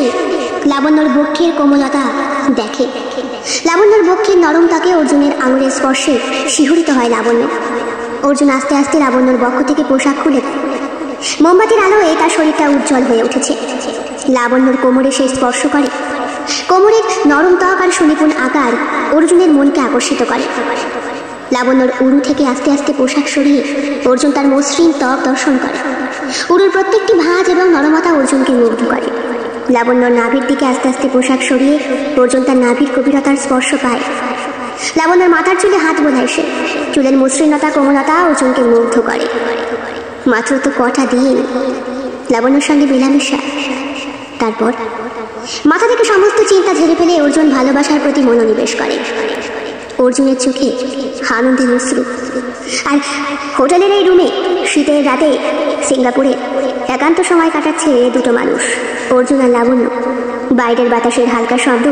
সঙ্গে লাবণ্যর বক্ষের কোমলতা দেখে। লাবণ্যর বক্ষের নরম তাকে অর্জুনের আঙুলের স্পর্শে শিহরিত হয় লাবণ্য। অর্জুন আস্তে আস্তে লাবণ্যর বক্ষ থেকে পোশাক খুলে মোমবাতির আলোয় তার শরীরটা উজ্জ্বল হয়ে উঠেছে। লাবণ্যর কোমরে সে স্পর্শ করে। কোমরের নরম ত্বক আর সুনিপুণ আকার অর্জুনের মনকে আকর্ষিত করে। লাবণ্যর উরু থেকে আস্তে আস্তে পোশাক সরিয়ে অর্জুন তার মসৃণ ত্বক দর্শন করে। উরুর প্রত্যেকটি ভাঁজ এবং নরমতা অর্জুনকে মুগ্ধ করে। লাবণ্যর নাভির দিকে আস্তে আস্তে পোশাক সরিয়ে অর্জুন তার নাভির গভীরতার স্পর্শ পায়। লাবণ্যর মাথার চুলে হাত বোলায় সে। চুলের মসৃণতা কোমলতা অর্জুনকে মুগ্ধ করে। মাত্র তো কটা দিন লাবণ্যর সঙ্গে মেলামেশা, তারপর মাথা থেকে সমস্ত চিন্তা ঝেড়ে ফেলে অর্জুন ভালোবাসার প্রতি মনোনিবেশ করে। অর্জুনের চোখে আনন্দের অশ্রু। আর হোটেলের এই রুমে শীতের রাতে সিঙ্গাপুরে একান্ত সময় কাটাচ্ছে দুটো মানুষ, অর্জুন আর লাবণ্য। বাইরের বাতাসের হালকা শব্দ,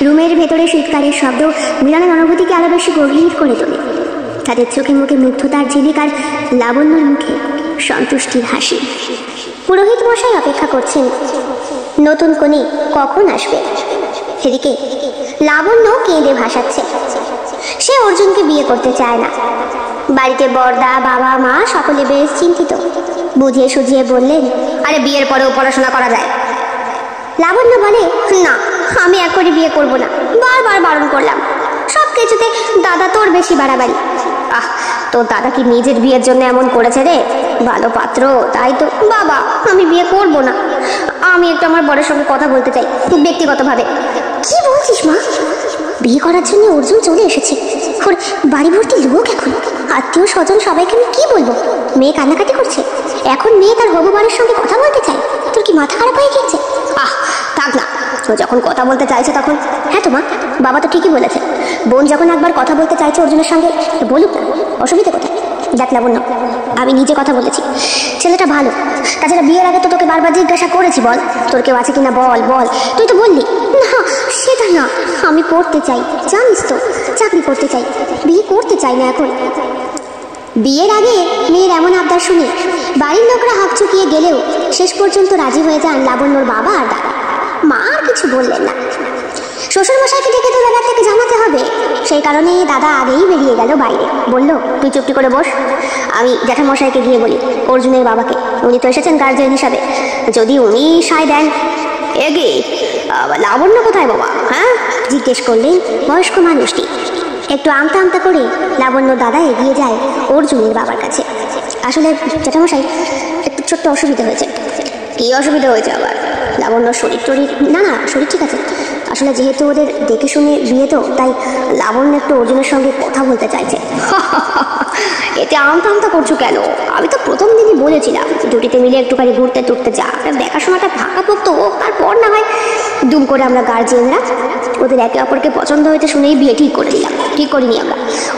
রুমের ভেতরে শীতকালের শব্দ মিলনের অনুভূতিকে আরো বেশি গভীর করে তোলে। তাদের চোখে মুখে মুগ্ধতার ঝিলিক আর লাবণ্যর মুখে সন্তুষ্টির হাসি। পুরোহিত মশাই অপেক্ষা করছেন নতুন কনে কখন আসবে। সেদিকে লাবণ্য কেঁদে ভাসাচ্ছে। সে অর্জুনকে বিয়ে করতে চায় না। বাড়িতে বড়দা, বাবা, মা সকলে বেশ চিন্তিত। বুঝিয়ে সুঝিয়ে বললেন, আরে বিয়ের পরেও পড়াশোনা করা যায়। লাবণ্য বলে, না, আমি এখনই বিয়ে করব না। বারবার বারণ করলাম। সব কিছুতে দাদা তোর বেশি বাড়াবাড়ি। তোর দাদা কি নিজের বিয়ের জন্য এমন করেছে রে? ভালো পাত্র, তাই তো। বাবা, আমি বিয়ে করব না। আমি একটু আমার বরের সঙ্গে কথা বলতে চাই ব্যক্তিগতভাবে। কি বলছিস মা? বিয়ে করার জন্য অর্জুন চলে এসেছে। ওর বাড়ি ভর্তি লোক, এখন আত্মীয় স্বজন সবাইকে আমি কি বলবো? মেয়ে কান্নাকাটি করছে। এখন মেয়ে তার হবু বরের সঙ্গে কথা বলতে চায়। তোর কি মাথা খারাপ হয়ে গিয়েছে? থাক না, ও যখন কথা বলতে চাইছে তখন। হ্যাঁ তো মা, বাবা তো ঠিকই বলেছে। বোন যখন একবার কথা বলতে চাইছে অর্জুনের সঙ্গে, বলুক না, অসুবিধা কোথায়? দেখ লাবণ্য, আমি নিজে কথা বলেছি, ছেলেটা ভালো। তাছাড়া বিয়ের আগে তো তোকে বারবার জিজ্ঞাসা করেছি, বল তোর কেউ আছে কিনা, বল বল। তুই তো বললি না। সেটা না, আমি পড়তে চাই, জানিস তো, চাকরি করতে চাই, বিয়ে করতে চাই না এখন। বিয়ের আগে মেয়ের এমন আবদার শুনে বাড়ির লোকরা হাঁক চুকিয়ে গেলেও শেষ পর্যন্ত রাজি হয়ে যান লাবণ্যর বাবা আর দাদা। মা আর কিছু বললেন না। শ্বশুরমশাইকে ডেকে তো দাদার থেকে জানাতে হবে, সেই কারণে দাদা আগেই বেরিয়ে গেল বাইরে। বলল, তুই চুপটি করে বস, আমি জ্যাঠামশাইকে গিয়ে বলি অর্জুনের বাবাকে। উনি তো এসেছেন গার্জিয়ান হিসাবে, যদি উনি সায় দেন। এগে লাবণ্য কোথায় বাবা? হ্যাঁ, জিজ্ঞেস করলেন বয়স্ক মানুষটি। একটু আমতা আমতা করে লাবণ্য দাদা এগিয়ে যায় অর্জুনের বাবার কাছে। আসলে জ্যাঠামশাই, একটু ছোট্ট অসুবিধা হয়েছে। কি অসুবিধা হয়েছে আবার? লাবণ্য শরীর টরীর না, শরীর ঠিক আছে। আসলে যেহেতু ওদের দেখে শুনে বিয়ে তো, তাই লাবণ্য একটু অর্জুনের সঙ্গে কথা বলতে চাইছে। এতে আমতা আমতা করছো কেন? আমি তো প্রথম দিনই বলেছিলাম জুটিতে মিলে একটুখানি ঘুরতে টুরতে যা, দেখাশোনাটা ফাঁকা পোক্ত হোক, তারপর না হয় দুম করে আমরা গার্জিয়ানরা ওদের একে অপরকে পছন্দ হয়েছে শুনেই বিয়ে ঠিক করে দিলাম। ঠিক করিনি আমরা,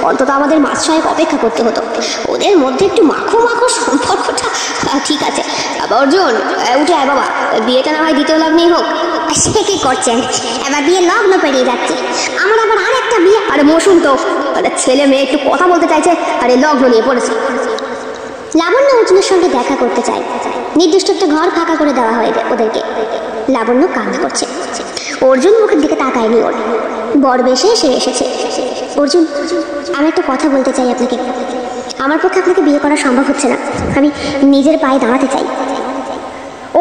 অন্তত আমাদের মাস ছয়েক অপেক্ষা করতে হতো। ওদের মধ্যে একটু মাখো মাখো সম্পর্কটা ঠিক আছে। অর্জুন, উঠে আয় বাবা, বিয়েটা না হয় দ্বিতীয় লগ্নেই হোক। সে কি করছেন? এবার বিয়ে লগ্ন পেরিয়ে যাচ্ছে, আমার আবার আর একটা বিয়ে। আরে মৌসুম তো, ছেলে মেয়ে একটু কথা বলতে চাইছে, আরে লগ্ন নিয়ে পড়েছে। লাবণ্য অর্জুনের সঙ্গে দেখা করতে চায়। নির্দিষ্ট একটা ঘর ফাঁকা করে দেওয়া হয় ওদেরকে। লাবণ্য কান্না করছে। অর্জুন মুখের দিকে তাকায়নি ওর। বর বেশে সে এসেছে। অর্জুন, আমি একটা কথা বলতে চাই আপনাকে। আমার পক্ষে আপনাকে বিয়ে করা সম্ভব হচ্ছে না। আমি নিজের পায়ে দাঁড়াতে চাই।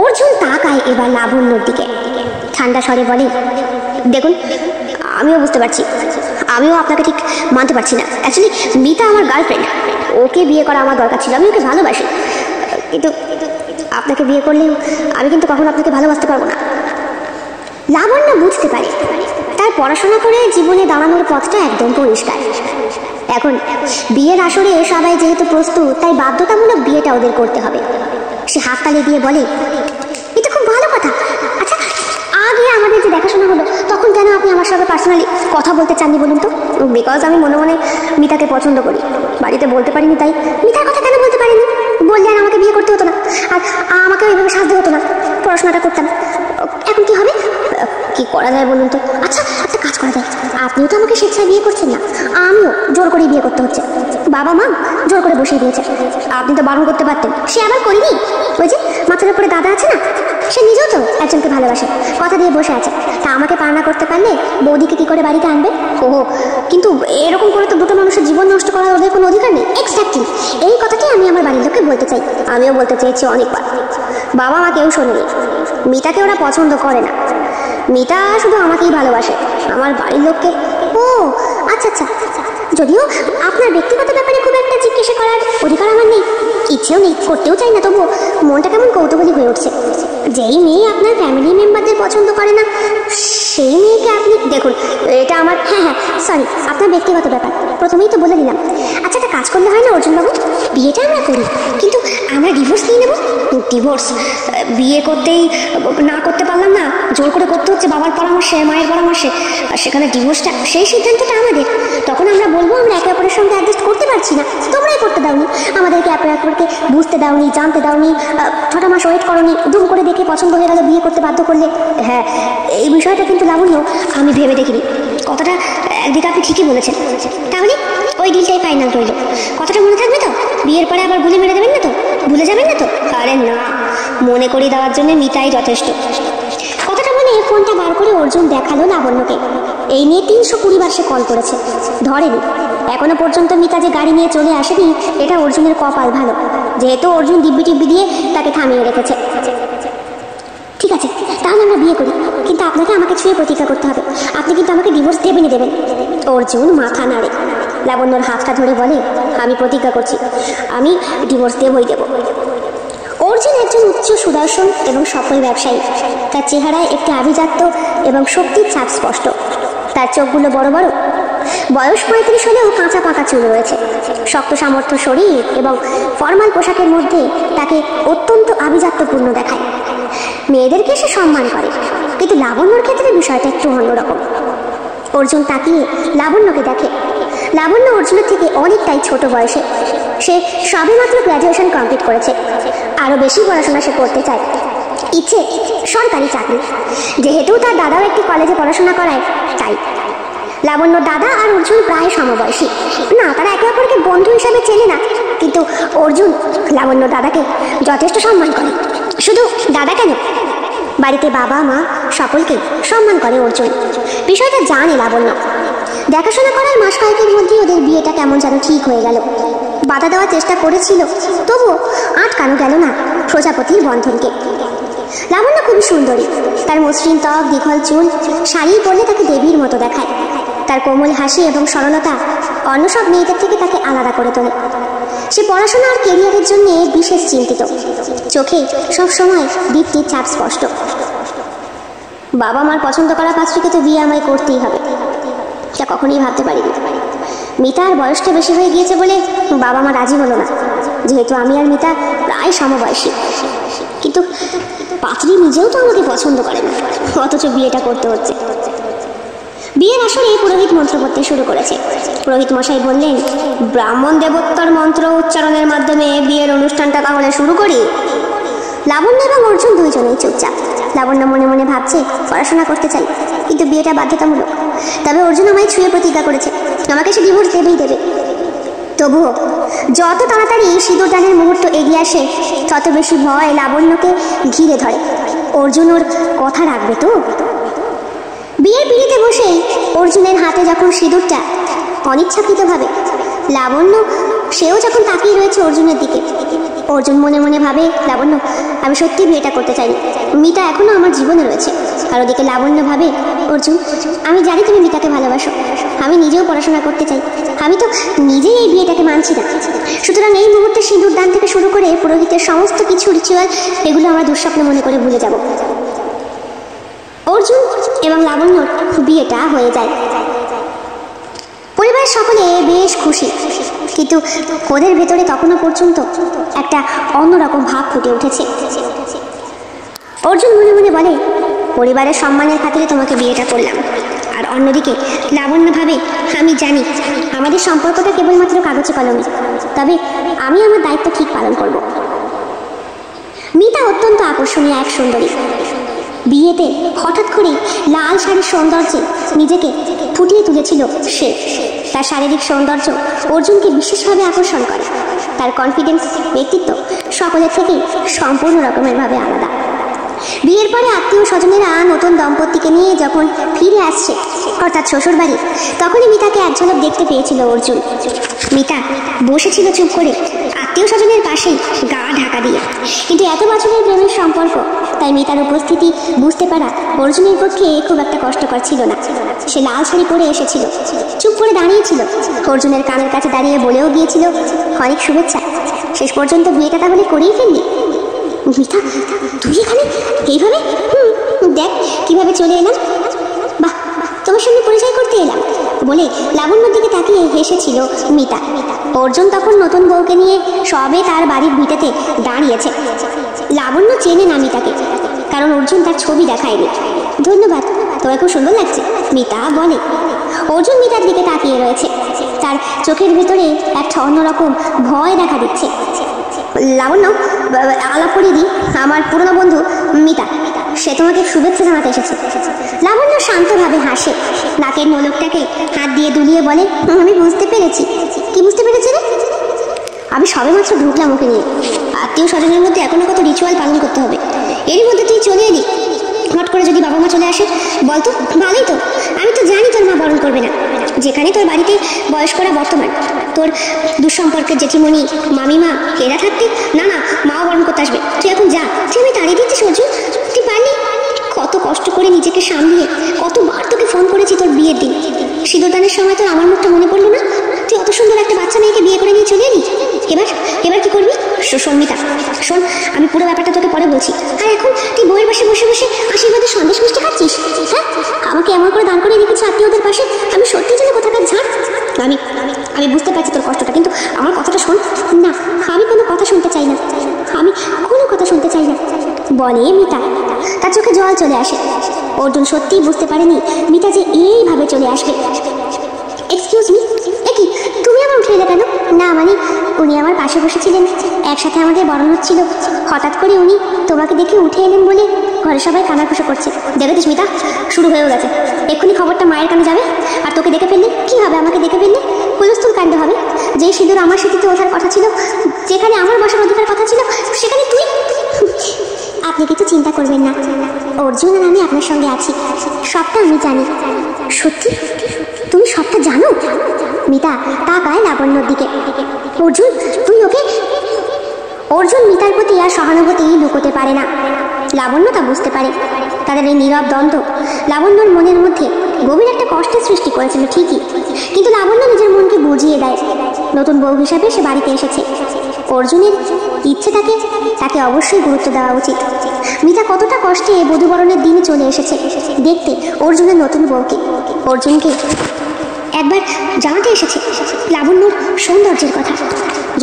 অর্জুন তাকায় এবার লাবণ্যর দিকে। ঠান্ডা স্বরে বলে, দেখুন, আমিও বুঝতে পারছি, আমিও আপনাকে ঠিক মানতে পারছি না। অ্যাকচুয়ালি মিতা আমার গার্লফ্রেন্ড, ওকে বিয়ে করা আমার দরকার ছিল। আমি ওকে ভালোবাসি, কিন্তু আপনাকে বিয়ে করলেও আমি কিন্তু কখনো আপনাকে ভালোবাসতে পারবো না। লাবণ্য বুঝতে পারে তার পড়াশোনা করে জীবনে দাঁড়ানোর পথটা একদম পরিষ্কার। এখন বিয়ের আসরে সবাই যেহেতু প্রস্তুত, তাই বাধ্যতামূলক বিয়েটা ওদের করতে হবে। সে হাততালি দিয়ে বলে, এটা খুব ভালো কথা। আচ্ছা, আগে আমাদের যে দেখাশোনা হলো তখন কেন আপনি আমার সঙ্গে পার্সোনালি কথা বলতে চাননি বলুন তো? বিকজ আমি মনে মনে মিতাকে পছন্দ করি, বাড়িতে বলতে পারিনি, তাই। মিতার কথা কেন বলতে পারিনি? বললে আর আমাকে বিয়ে করতে হতো না, আর আমাকে ওইভাবে সাজতে হতো না, পড়াশোনাটা করতাম। এখন কি হবে? কি করা যায় বলুন তো? আচ্ছা, একটা কাজ করা যায়, আপনিও তো আমাকে স্বেচ্ছায় বিয়ে করছেন না, আমিও জোর করে বিয়ে করতে হচ্ছে। বাবা মা জোর করে বসিয়ে দিয়েছে, আপনি তো বারণ করতে পারতেন, সে আবার করিনি। ওই যে মাথার উপরে দাদা আছে না, সে নিজেও তো একজনকে ভালোবাসে, কথা দিয়ে বসে আছে, তা আমাকে পালনা করতে পারলে বৌদিকে কি করে বাড়িতে আনবে? ওহো, কিন্তু এরকম করে তো দুটো মানুষের জীবন নষ্ট করার ওদের কোনো অধিকার নেই। এক্স্যাক্টলি এই কথাটি আমি আমার বাড়ির লোককে বলতে চাই, আমিও বলতে চেয়েছি অনেকবার। বাবা মা কেউ শোনেনি, মিতাকে ওরা পছন্দ করে না, মিতা শুধু আমাকেই ভালোবাসে, আমার বাড়ির লোককে। ও আচ্ছা আচ্ছা, যদিও আপনার ব্যক্তিগত ব্যাপারে খুব একটা জিজ্ঞাসা করার অধিকার আমার নেই, ইচ্ছেও নেই, করতেও চাই না, তবুও মনটা কেমন কৌতূহলী হয়ে উঠছে। যেই মেয়ে আপনার ফ্যামিলি মেম্বারদের পছন্দ করে না, সেই মেয়েকে আপনি দেখুন, এটা আমার, হ্যাঁ সরি, আপনার ব্যক্তিগত ব্যাপার, প্রথমেই তো বলে দিলাম। আচ্ছা, একটা কাজ করলে হয় না অর্জুনবাবু? বিয়েটা আমরা করি, কিন্তু আমরা ডিভোর্স নিয়ে নেব। ডিভোর্স? বিয়ে করতেই না করতে পারলাম না, জোর করে করতে হচ্ছে বাবার পরামর্শে, মায়ের পরামর্শে, আর সেখানে ডিভোর্সটা, সেই সিদ্ধান্তটা আমাদের। তখন আমরা বলবো আমরা একে অপরের সঙ্গে অ্যাডজাস্ট করতে পারছি না, তোমরাই করতে দাওনি, আমাদেরকে একে অপরকে বুঝতে দাওনি, জানতে দাওনি, 6টা মাস ওয়েট করোনি, দুম করে দেখে পছন্দ হয়ে গেল, বিয়ে করতে বাধ্য করলে। হ্যাঁ, এই বিষয়টা কিন্তু লাবণ্য আমি ভেবে দেখিনি, কথাটা একদিকে আপনি ঠিকই বলেছেন। তাহলে ওই ডিলটাই ফাইনাল রইল, কথাটা মনে থাকবে তো? বিয়ের পরে আবার গুলি মেরে দেবেন না তো? ভুলে যাবেন না তো? আরে না, মনে করিয়ে দেওয়ার জন্য মিতাই যথেষ্ট। কথাটা বলে ফোনটা বার করে অর্জুন দেখালো লাবণ্যকে। এই নিয়ে 320 বার সে কল করেছে, ধরেনি। এখনো পর্যন্ত মিতা যে গাড়ি নিয়ে চলে আসেনি, এটা অর্জুনের কপাল ভালো, যেহেতু অর্জুন দিব্যি টিব্বি দিয়ে তাকে থামিয়ে রেখেছে। ঠিক আছে, তাহলে আমরা বিয়ে করি, কিন্তু আপনাকে আমাকে ছুঁয়ে প্রতিজ্ঞা করতে হবে, আপনি কিন্তু আমাকে ডিভোর্স দেবেনই দেবেন। অর্জুন মাথা নাড়ে, লাবণ্যর হাতটা ধরে বলে, আমি প্রতিজ্ঞা করছি, আমি ডিভোর্স দেবই দেব। অর্জুন একজন উচ্চ সুদর্শন এবং সফল ব্যবসায়ী, তার চেহারায় একটি আভিজাত্য এবং শক্তির ছাপ স্পষ্ট, তার চোখগুলো বড় বড়, বয়স 35 হলেও কাঁচা পাকা চুল রয়েছে, শক্ত সামর্থ্য শরীর এবং ফর্মাল পোশাকের মধ্যে তাকে অত্যন্ত আভিজাত্যপূর্ণ দেখায়। মেয়েদেরকে সে সম্মান করে, কিন্তু লাবণ্যর ক্ষেত্রে বিষয়টা একটু অন্যরকম। অর্জুন তাকিয়ে লাবণ্যকে দেখে, লাবণ্য অর্জুনের থেকে অনেকটাই ছোট বয়সে, সে সবেমাত্র গ্র্যাজুয়েশন কমপ্লিট করেছে, আরও বেশি পড়াশোনা সে করতে চায়, ইচ্ছে সরকারি চাকরি, যেহেতু তার দাদাও একটি কলেজে পড়াশোনা করায় তাই। লাবণ্য দাদা আর অর্জুন প্রায় সমবয়সী, না তারা একে অপরকে বন্ধু হিসাবে চেনে না, কিন্তু অর্জুন লাবণ্য দাদাকে যথেষ্ট সম্মান করে। শুধু দাদা কেন, বাড়িতে বাবা মা সকলকে সম্মান করে অর্জুন, বিষয়টা জানে লাবণ্য। দেখাশোনা করার মাস কয়েকের মধ্যেই ওদের বিয়েটা কেমন যেন ঠিক হয়ে গেল। বাধা দেওয়ার চেষ্টা করেছিল, তবুও আটকানো গেল না প্রজাপতির বন্ধনকে। লাবণ্য খুবই সুন্দরী, তার মসৃণ ত্বক, দীঘল চুল, শাড়ি পরলে তাকে দেবীর মতো দেখায়, তার কোমল হাসি এবং সরলতা অন্য সব মেয়েদের থেকে তাকে আলাদা করে তোলে। সে পড়াশোনা আর কেরিয়ারের জন্য বিশেষ চিন্তিত, চোখে সবসময় দীপ্তির ছাপ স্পষ্ট। বাবা মার পছন্দ করা পাত্রীকে তো বিয়ে আমায় করতেই হবে, তা কখনোই ভাবতে পারিনি। মিতার বয়সটা বেশি হয়ে গিয়েছে বলে বাবা মা রাজি হলো না, যেহেতু আমি আর মিতা প্রায় সমবয়সী। কিন্তু পাত্রী নিজেও তো আমাকে পছন্দ করে না, অথচ বিয়েটা করতে হচ্ছে। বিয়ের আসরে পুরোহিত মন্ত্র পড়তে শুরু করেছে। পুরোহিত মশাই বললেন, ব্রাহ্মণ দেবতার মন্ত্র উচ্চারণের মাধ্যমে বিয়ের অনুষ্ঠানটা তাহলে শুরু করি। লাবণ্য এবং অর্জুন দুইজনেই চুপচাপ। লাবণ্য মনে মনে ভাবছে, পড়াশোনা করতে চাই, কিন্তু বিয়েটা বাধ্যতামূলক। তবে অর্জুন আমায় ছুঁয়ে প্রতিজ্ঞা করেছে, আমাকে সে ডিভোর্স দেবেই দেবে। তবুও যত তাড়াতাড়ি সিঁদুরদানের মুহূর্ত এগিয়ে আসে, তত বেশি ভয় লাবণ্যকে ঘিরে ধরে। অর্জুন ওর কথা রাখবে তো? বিয়ের পিড়িতে বসেই অর্জুনের হাতে যখন সিঁদুরটা, অনিচ্ছাকৃতভাবে লাবণ্য সেও যখন তাকিয়ে রয়েছে অর্জুনের দিকে, অর্জুন মনে মনে ভাবে, লাবণ্য আমি সত্যি বিয়েটা করতে চাই, মিতা এখনো আমার জীবনে রয়েছে। আর ওদিকে লাবণ্য ভাবে, অর্জুন আমি জানি তুমি মিতাকে ভালোবাসো, আমি নিজেও পড়াশোনা করতে চাই, আমি তো নিজেই এই বিয়েটাকে মানছি না। সুতরাং এই মুহূর্তে সিঁদুর দান থেকে শুরু করে পুরোহিতের সমস্ত কিছু রিচুয়াল, এগুলো আমরা দুঃস্বপ্ন মনে করে ভুলে যাব। অর্জুন এবং লাবণ্যর বিয়েটা হয়ে যায়। পরিবারের সকলে বেশ খুশি, কিন্তু ওদের ভেতরে তখনও পর্যন্ত একটা অন্যরকম ভাব ফুটে উঠেছে। অর্জুন মনে মনে বলে, পরিবারের সম্মানের খাতিরে তোমাকে বিয়েটা করলাম। আর অন্যদিকে লাবণ্য ভাবে, আমি জানি আমাদের সম্পর্কটা কেবলমাত্র কাগজে কলমে, তবে আমি আমার দায়িত্ব ঠিক পালন করব। মিতা অত্যন্ত আকর্ষণীয় এক সুন্দরী, বিয়েতে হঠাৎ করে লাল শাড়ির সৌন্দর্যে নিজেকে ফুটিয়ে তুলেছিল সে। তার শারীরিক সৌন্দর্য অর্জুনকে বিশেষভাবে আকর্ষণ করে। তার কনফিডেন্স, ব্যক্তিত্ব সকলের থেকেই সম্পূর্ণ রকমের ভাবে আলাদা। বিয়ের পরে আত্মীয় স্বজনেরা নতুন দম্পতিকে নিয়ে যখন ফিরে আসছে অর্থাৎ শ্বশুর বাড়ি, তখনই মিতাকে এক ঝলক দেখতে পেয়েছিল অর্জুন। মিতা বসেছিল চুপ করে আত্মীয় স্বজনের পাশেই, গা ঢাকা দিয়ে। কিন্তু এত বছরের প্রেমের সম্পর্ক, তাই মিতার উপস্থিতি বুঝতে পারা অর্জুনের পক্ষে খুব একটা কষ্টকর ছিল না। সে লাল শাড়ি পরে এসেছিল, চুপ করে দাঁড়িয়েছিল, অর্জুনের কানের কাছে দাঁড়িয়ে বলেও গিয়েছিল অনেক শুভেচ্ছা। শেষ পর্যন্ত বিয়েটা তাহলে করেই ফেললি? মিতা, তুই এখানে এইভাবে? দেখ কিভাবে চলে এলাম। বাহ, তোমার সঙ্গে পরিচয় করতে এলাম বলে লাবণ্যর দিকে তাকিয়ে হেসেছিল মিতা। অর্জুন তখন নতুন বউকে নিয়ে সবে তার বাড়ির ভিটেতে দাঁড়িয়েছে। লাবণ্য চেনে না মিতাকে, কারণ অর্জুন তার ছবি দেখায়নি। ধন্যবাদ, তোমায় খুব সুন্দর লাগছে, মিতা বলে। অর্জুন মিতার দিকে তাকিয়ে রয়েছে, তার চোখের ভেতরে একটা অন্যরকম ভয় দেখা দিচ্ছে। লাবণ্য, আলাপ করিয়ে দিই, আমার পুরনো বন্ধু মিতা, সে তোমাকে শুভেচ্ছা জানাতে এসেছে। লাবণ্য শান্তভাবে হাসে, নাকের নোলকটাকে হাত দিয়ে দুলিয়ে বলে, আমি বুঝতে পেরেছি। কি বুঝতে পেরেছি রে? আমি সবেমাত্র ঢুকলাম ওকে নিয়ে। আত্মীয় স্বজনের মধ্যে এখনো কত রিচুয়াল পালন করতে হবে, এরই মধ্যে তুই চলে এলি। হট করে যদি বাবা মা চলে আসে, বলতো ভালোই তো। আমি তো জানি তোর মা বরণ করবে না। যেখানে তোর বাড়িতে বয়স্করা বর্তমান, তোর দুঃসম্পর্কের জেঠিমণি, মামিমা, এরা থাকতে না না মাও বরণ করতে আসবে। তুই এখন যা। তুই আমি তাড়িয়ে দিচ্ছিস অর্জুন, তুই পারলি? কত কষ্ট করে নিজেকে সামলিয়ে কতবার তোকে ফোন করেছি তোর বিয়ের দিন। সিঁদুরদানের সময় তোর আমার মুখটা মনে পড়লো না? তুই অত সুন্দর একটা বাচ্চা মেয়েকে বিয়ে করে নিয়ে চলে এলি। এবার কি করবি? শোন মিতা, শোন, আমি পুরো ব্যাপারটা তোকে পরে বলছি। আর এখন তুই বইয়ের পাশে বসে বসে আশীর্বাদের সন্দেশ মিষ্টি খাচ্ছিস? হ্যাঁ, আমাকে এমন করে দান করে রেখেছি আত্মীয়দের পাশে। আমি সত্যি যেন কোথাকার ঝাড়। আমি বুঝতে পারছি তোর কষ্টটা, কিন্তু আমার কথাটা শোন না। আমি কোনো কথা শুনতে চাই না, আমি কোনো কথা শুনতে চাই না বলে মিতা। তার চোখে জল চলে আসে। অর্জুন সত্যিই বুঝতে পারেনি মিতা যে এইভাবে চলে আসবে। এক্সকিউজ মি, কি তুমি আবার উঠে এলে কেন? না মানে উনি আমার পাশে বসেছিলেন, একসাথে আমাদের বরণ হচ্ছিল। হঠাৎ করে উনি তোমাকে দেখে উঠে এলেন বলে ঘরে সবাই কানাঘুষো করছে। দেখেছিস মিতা, শুরু হয়েও গেছে। এক্ষুনি খবরটা মায়ের কানে যাবে। আর তোকে দেখে ফেললে কি হবে? আমাকে দেখে ফেললে হুলস্থুল কাণ্ড হবে। যে সিঁদুর আমার স্মৃতিতে ওঠার কথা ছিল, যেখানে আমার বসার অধিকার কথা ছিল, সেখানে তুই। আপনি কিছু চিন্তা করবেন না, অর্জুন আর আমি আপনার সঙ্গে আছি। সবটা আমি জানি। সত্যি? তুমি সবটা জানো? মিতা তাকায় লাবণ্যর দিকে। অর্জুন, তুই ওকে? অর্জুন মিতার প্রতি আর সহানুভূতি লুকোতে পারে না। লাবণ্য তা বুঝতে পারে। তাদের এই নীরব দ্বন্দ্ব লাবণ্যর মনের মধ্যে গভীর একটা কষ্টের সৃষ্টি করেছিল ঠিকই, কিন্তু লাবণ্য নিজের মনকে বুঝিয়ে দেয় নতুন বউ হিসাবে সে বাড়িতে এসেছে। অর্জুনের ইচ্ছে তাকে অবশ্যই গুরুত্ব দেওয়া উচিত। মিতা কতটা কষ্টে বধূবরণের দিনে চলে এসেছে দেখতে অর্জুনের নতুন বউকে। অর্জুনকে একবার জানাতে এসেছে লাবণ্যর সৌন্দর্যের কথা।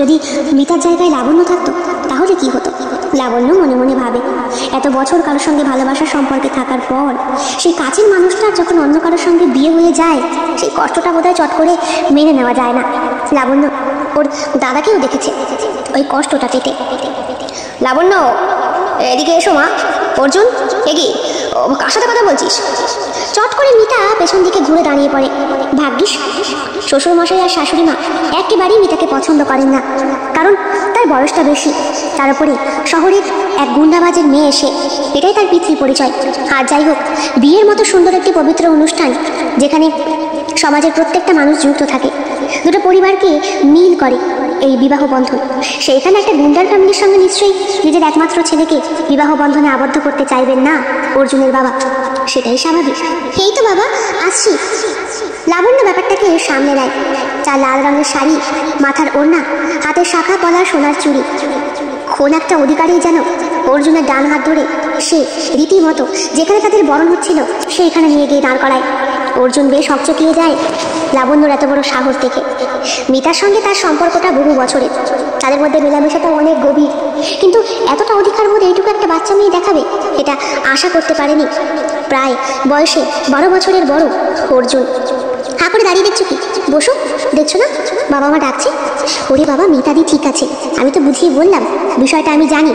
যদি মিতার জায়গায় লাবণ্য থাকতো তাহলে কি হতো? লাবণ্য মনে মনে ভাবে, এত বছর কারোর সঙ্গে ভালোবাসার সম্পর্কে থাকার পর সেই কাছের মানুষটার যখন অন্য কারোর সঙ্গে বিয়ে হয়ে যায়, সেই কষ্টটা বোধহয় চট করে মেনে নেওয়া যায় না। লাবণ্য ওর দাদাকেও দেখেছে ওই কষ্টটা পেতে। লাবণ্য, এদিকে এসো মা। অর্জুন, এগিয়ে, কার সাথে কথা বলছিস? চট করে মিতা পেছন দিকে ঘুরে দাঁড়িয়ে পড়ে। ভাগ্যিস শ্বশুরমশাই আর শাশুড়ি মা একেবারেই মিতাকে পছন্দ করেন না, কারণ তার বয়সটা বেশি। তার উপরে শহরের এক গুন্ডাবাজের মেয়ে এসে, এটাই তার পিতৃ পরিচয়। আর যাই হোক, বিয়ের মতো সুন্দর একটি পবিত্র অনুষ্ঠান যেখানে সমাজের প্রত্যেকটা মানুষ যুক্ত থাকে, দুটো পরিবারকে মিল করে এই বিবাহ বন্ধন, সেইখানে একটা গুন্ডার ফ্যামিলির সঙ্গে নিশ্চয়ই নিজের একমাত্র ছেলেকে বিবাহ বন্ধনে আবদ্ধ করতে চাইবেন না অর্জুনের বাবা। সেটাই স্বাভাবিক। এই তো বাবা, আসছি। লাবণ্য ব্যাপারটাকে সামনে নেয়। তার লাল রঙের শাড়ি, মাথার ওড়না, হাতের শাখা পলা, সোনার চুড়ি। কোন একটা অধিকারী যেন অর্জুনের ডান হাত ধরে সে রীতিমতো যেখানে তাদের বরণ হচ্ছিল সেইখানে নিয়ে গিয়ে দাঁড় করায়। অর্জুন বেশ হকচকিয়ে যায় লাবণ্যর এত বড় সাহস দেখে। মিতার সঙ্গে তার সম্পর্কটা বহু বছরের, তাদের মধ্যে মেলামেশাটা অনেক গভীর, কিন্তু এতটা অধিকার বোধ এইটুকু একটা বাচ্চা মেয়ে দেখাবে এটা আশা করতে পারেনি। প্রায় বয়সে 12 বছরের বড় অর্জুন। হা করে দাঁড়িয়ে দেখছো কি? বসো, দেখছো না বাবা মা ডাকছে? ওরে বাবা, মিতাদি ঠিক আছে, আমি তো বুঝিয়ে বললাম, বিষয়টা আমি জানি।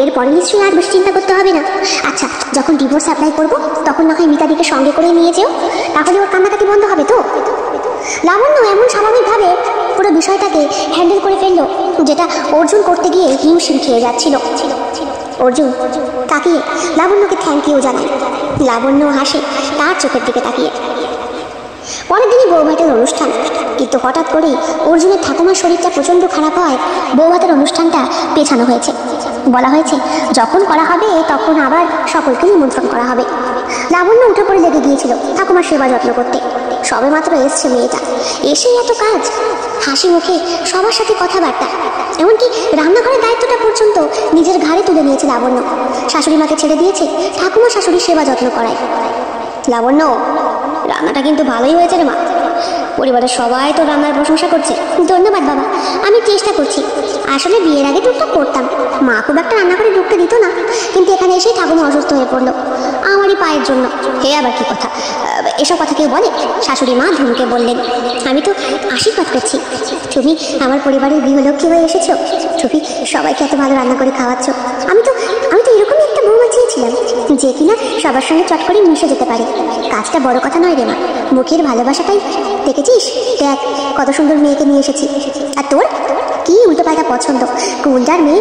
এরপরে নিশ্চয়ই আর বেশি চিন্তা করতে হবে না। আচ্ছা, যখন ডিভোর্স অ্যাপ্লাই করবো তখন না হয় মিতাদিকে সঙ্গে করে নিয়ে যেও, তাহলে ওর কান্নাকাটি বন্ধ হবে তো। লাবণ্য এমন স্বাভাবিকভাবে পুরো বিষয়টাকে হ্যান্ডেল করে ফেললো যেটা অর্জুন করতে গিয়ে হিমশিম খেয়ে যাচ্ছিল। অর্জুন তাকিয়ে লাবণ্যকে থ্যাংক ইউ জানায়। লাবণ্য হাসে তার চোখের দিকে তাকিয়ে। পরের দিনই বৌভাতের অনুষ্ঠান, কিন্তু হঠাৎ করেই অর্জুনের ঠাকুমার শরীরটা প্রচণ্ড খারাপ হয় বৌভাতের অনুষ্ঠানটা পেছানো হয়েছে। বলা হয়েছে যখন করা হবে তখন আবার সকলকে নিমন্ত্রণ করা হবে। লাবণ্য উঠে পড়ে লেগে গিয়েছিল ঠাকুমার সেবা যত্ন করতে। সবে মাত্র এসছে মেয়েটা, এসেই এত কাজ, হাসি মুখে সবার সাথে কথাবার্তা, এমনকি রান্নাঘরের দায়িত্বটা পর্যন্ত নিজের ঘাড়ে তুলে নিয়েছে লাবণ্য। শাশুড়ি মাকে ছেড়ে দিয়েছে ঠাকুমা শাশুড়ির সেবা যত্ন করায়। লাবণ্য, রান্নাটা কিন্তু ভালোই হয়েছে রে মা, পরিবারের সবাই তো রান্নার প্রশংসা করছে। ধন্যবাদ বাবা, আমি চেষ্টা করছি। আসলে বিয়ের আগে টুকটাক করতাম, মা খুব একটা রান্না করে ঢুকতে দিত না, কিন্তু এখানে এসেই ঠাকুমা অসুস্থ হয়ে পড়লো আমারই পায়ের জন্য। হে আবার কি কথা, এসব কথা কেউ বলে? শাশুড়ি মা ধুমকে বললেন। আমি তো আশীর্বাদ করছি, তুমি আমার পরিবারের গৃহলক্ষ্মী হয়ে এসেছো। তুমি সবাইকে এত ভালো রান্না করে খাওয়াচ্ছ। আমি তো এরকমই একটা বউ চেয়েছিলাম যে কিনা সবার সঙ্গে চট করে মিশে যেতে পারে। কাজটা বড় কথা নয় রে মা, মুখের ভালোবাসাটাই। দেখেছিস, দেখ কত সুন্দর মেয়েকে নিয়ে এসেছি। আর তোর কি উল্টোপাল্টা পছন্দ, কোনটার মেয়ে?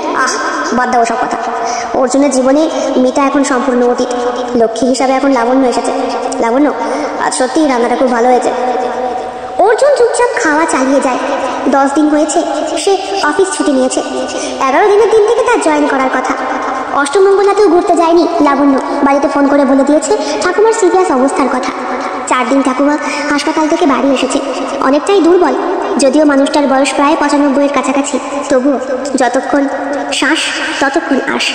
বাদ দাও সব কথা। অর্জুনের জীবনে মেয়েটা এখন সম্পূর্ণ অতীত, লক্ষ্মী হিসাবে এখন লাবণ্য এসেছে। লাবণ্য, আজ সত্যিই রান্নাটা খুব ভালো হয়েছে। অর্জুন চুপচাপ খাওয়া চালিয়ে যায়। 10 দিন হয়েছে সে অফিস ছুটি নিয়েছে। 11 দিনের দিন থেকে তার জয়েন করার কথা। অষ্টমঙ্গলাতেও ঘুরতে যায়নি লাবণ্য, বাড়িতে ফোন করে বলে দিয়েছে ঠাকুমার সিরিয়াস অবস্থার কথা। 4 দিন ঠাকুমা হাসপাতাল থেকে বাড়ি এসেছে, অনেকটাই দুর্বল। যদিও মানুষটার বয়স প্রায় 95-এর কাছাকাছি, তবুও যতক্ষণ শ্বাস ততক্ষণ আস।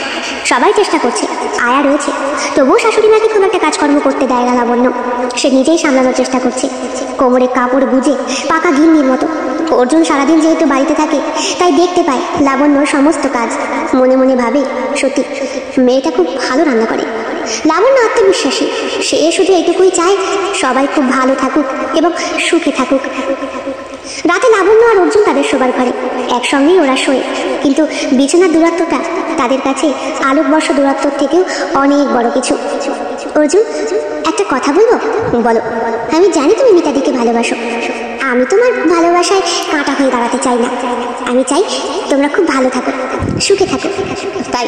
সবাই চেষ্টা করছে, আয়া রয়েছে, তবুও শাশুড়ি মাকে খুব একটা কাজকর্ম করতে দেয় না লাবণ্য। সে নিজেই সামলানোর চেষ্টা করছে, কোমরে কাপড় গুজে পাকা গিন্নির মতো। অর্জুন সারাদিন যেহেতু বাড়িতে থাকে তাই দেখতে পায় লাবণ্যর সমস্ত কাজ। মনে মনে ভাবে, সত্যি মেয়েটা খুব ভালো রান্না করে। লাবণ্য আত্মবিশ্বাসী, সে শুধু এটুকুই চায় সবাই খুব ভালো থাকুক এবং সুখে থাকুক। রাতে লাবণ্য আর অর্জুন তাদের শোবার ঘরে, একসঙ্গেই ওরা শোয়, কিন্তু বিছানার দূরত্বটা তাদের কাছে আলোকবর্ষ দূরত্ব থেকেও অনেক বড় কিছু। অর্জুন, একটা কথা বলবো? বলো। আমি জানি তুমি মিতাদিকে ভালোবাসো, আমি তোমার ভালোবাসায় কাঁটা হয়ে দাঁড়াতে চাই না। আমি চাই তোমরা খুব ভালো থাকো, সুখে থাকো। তাই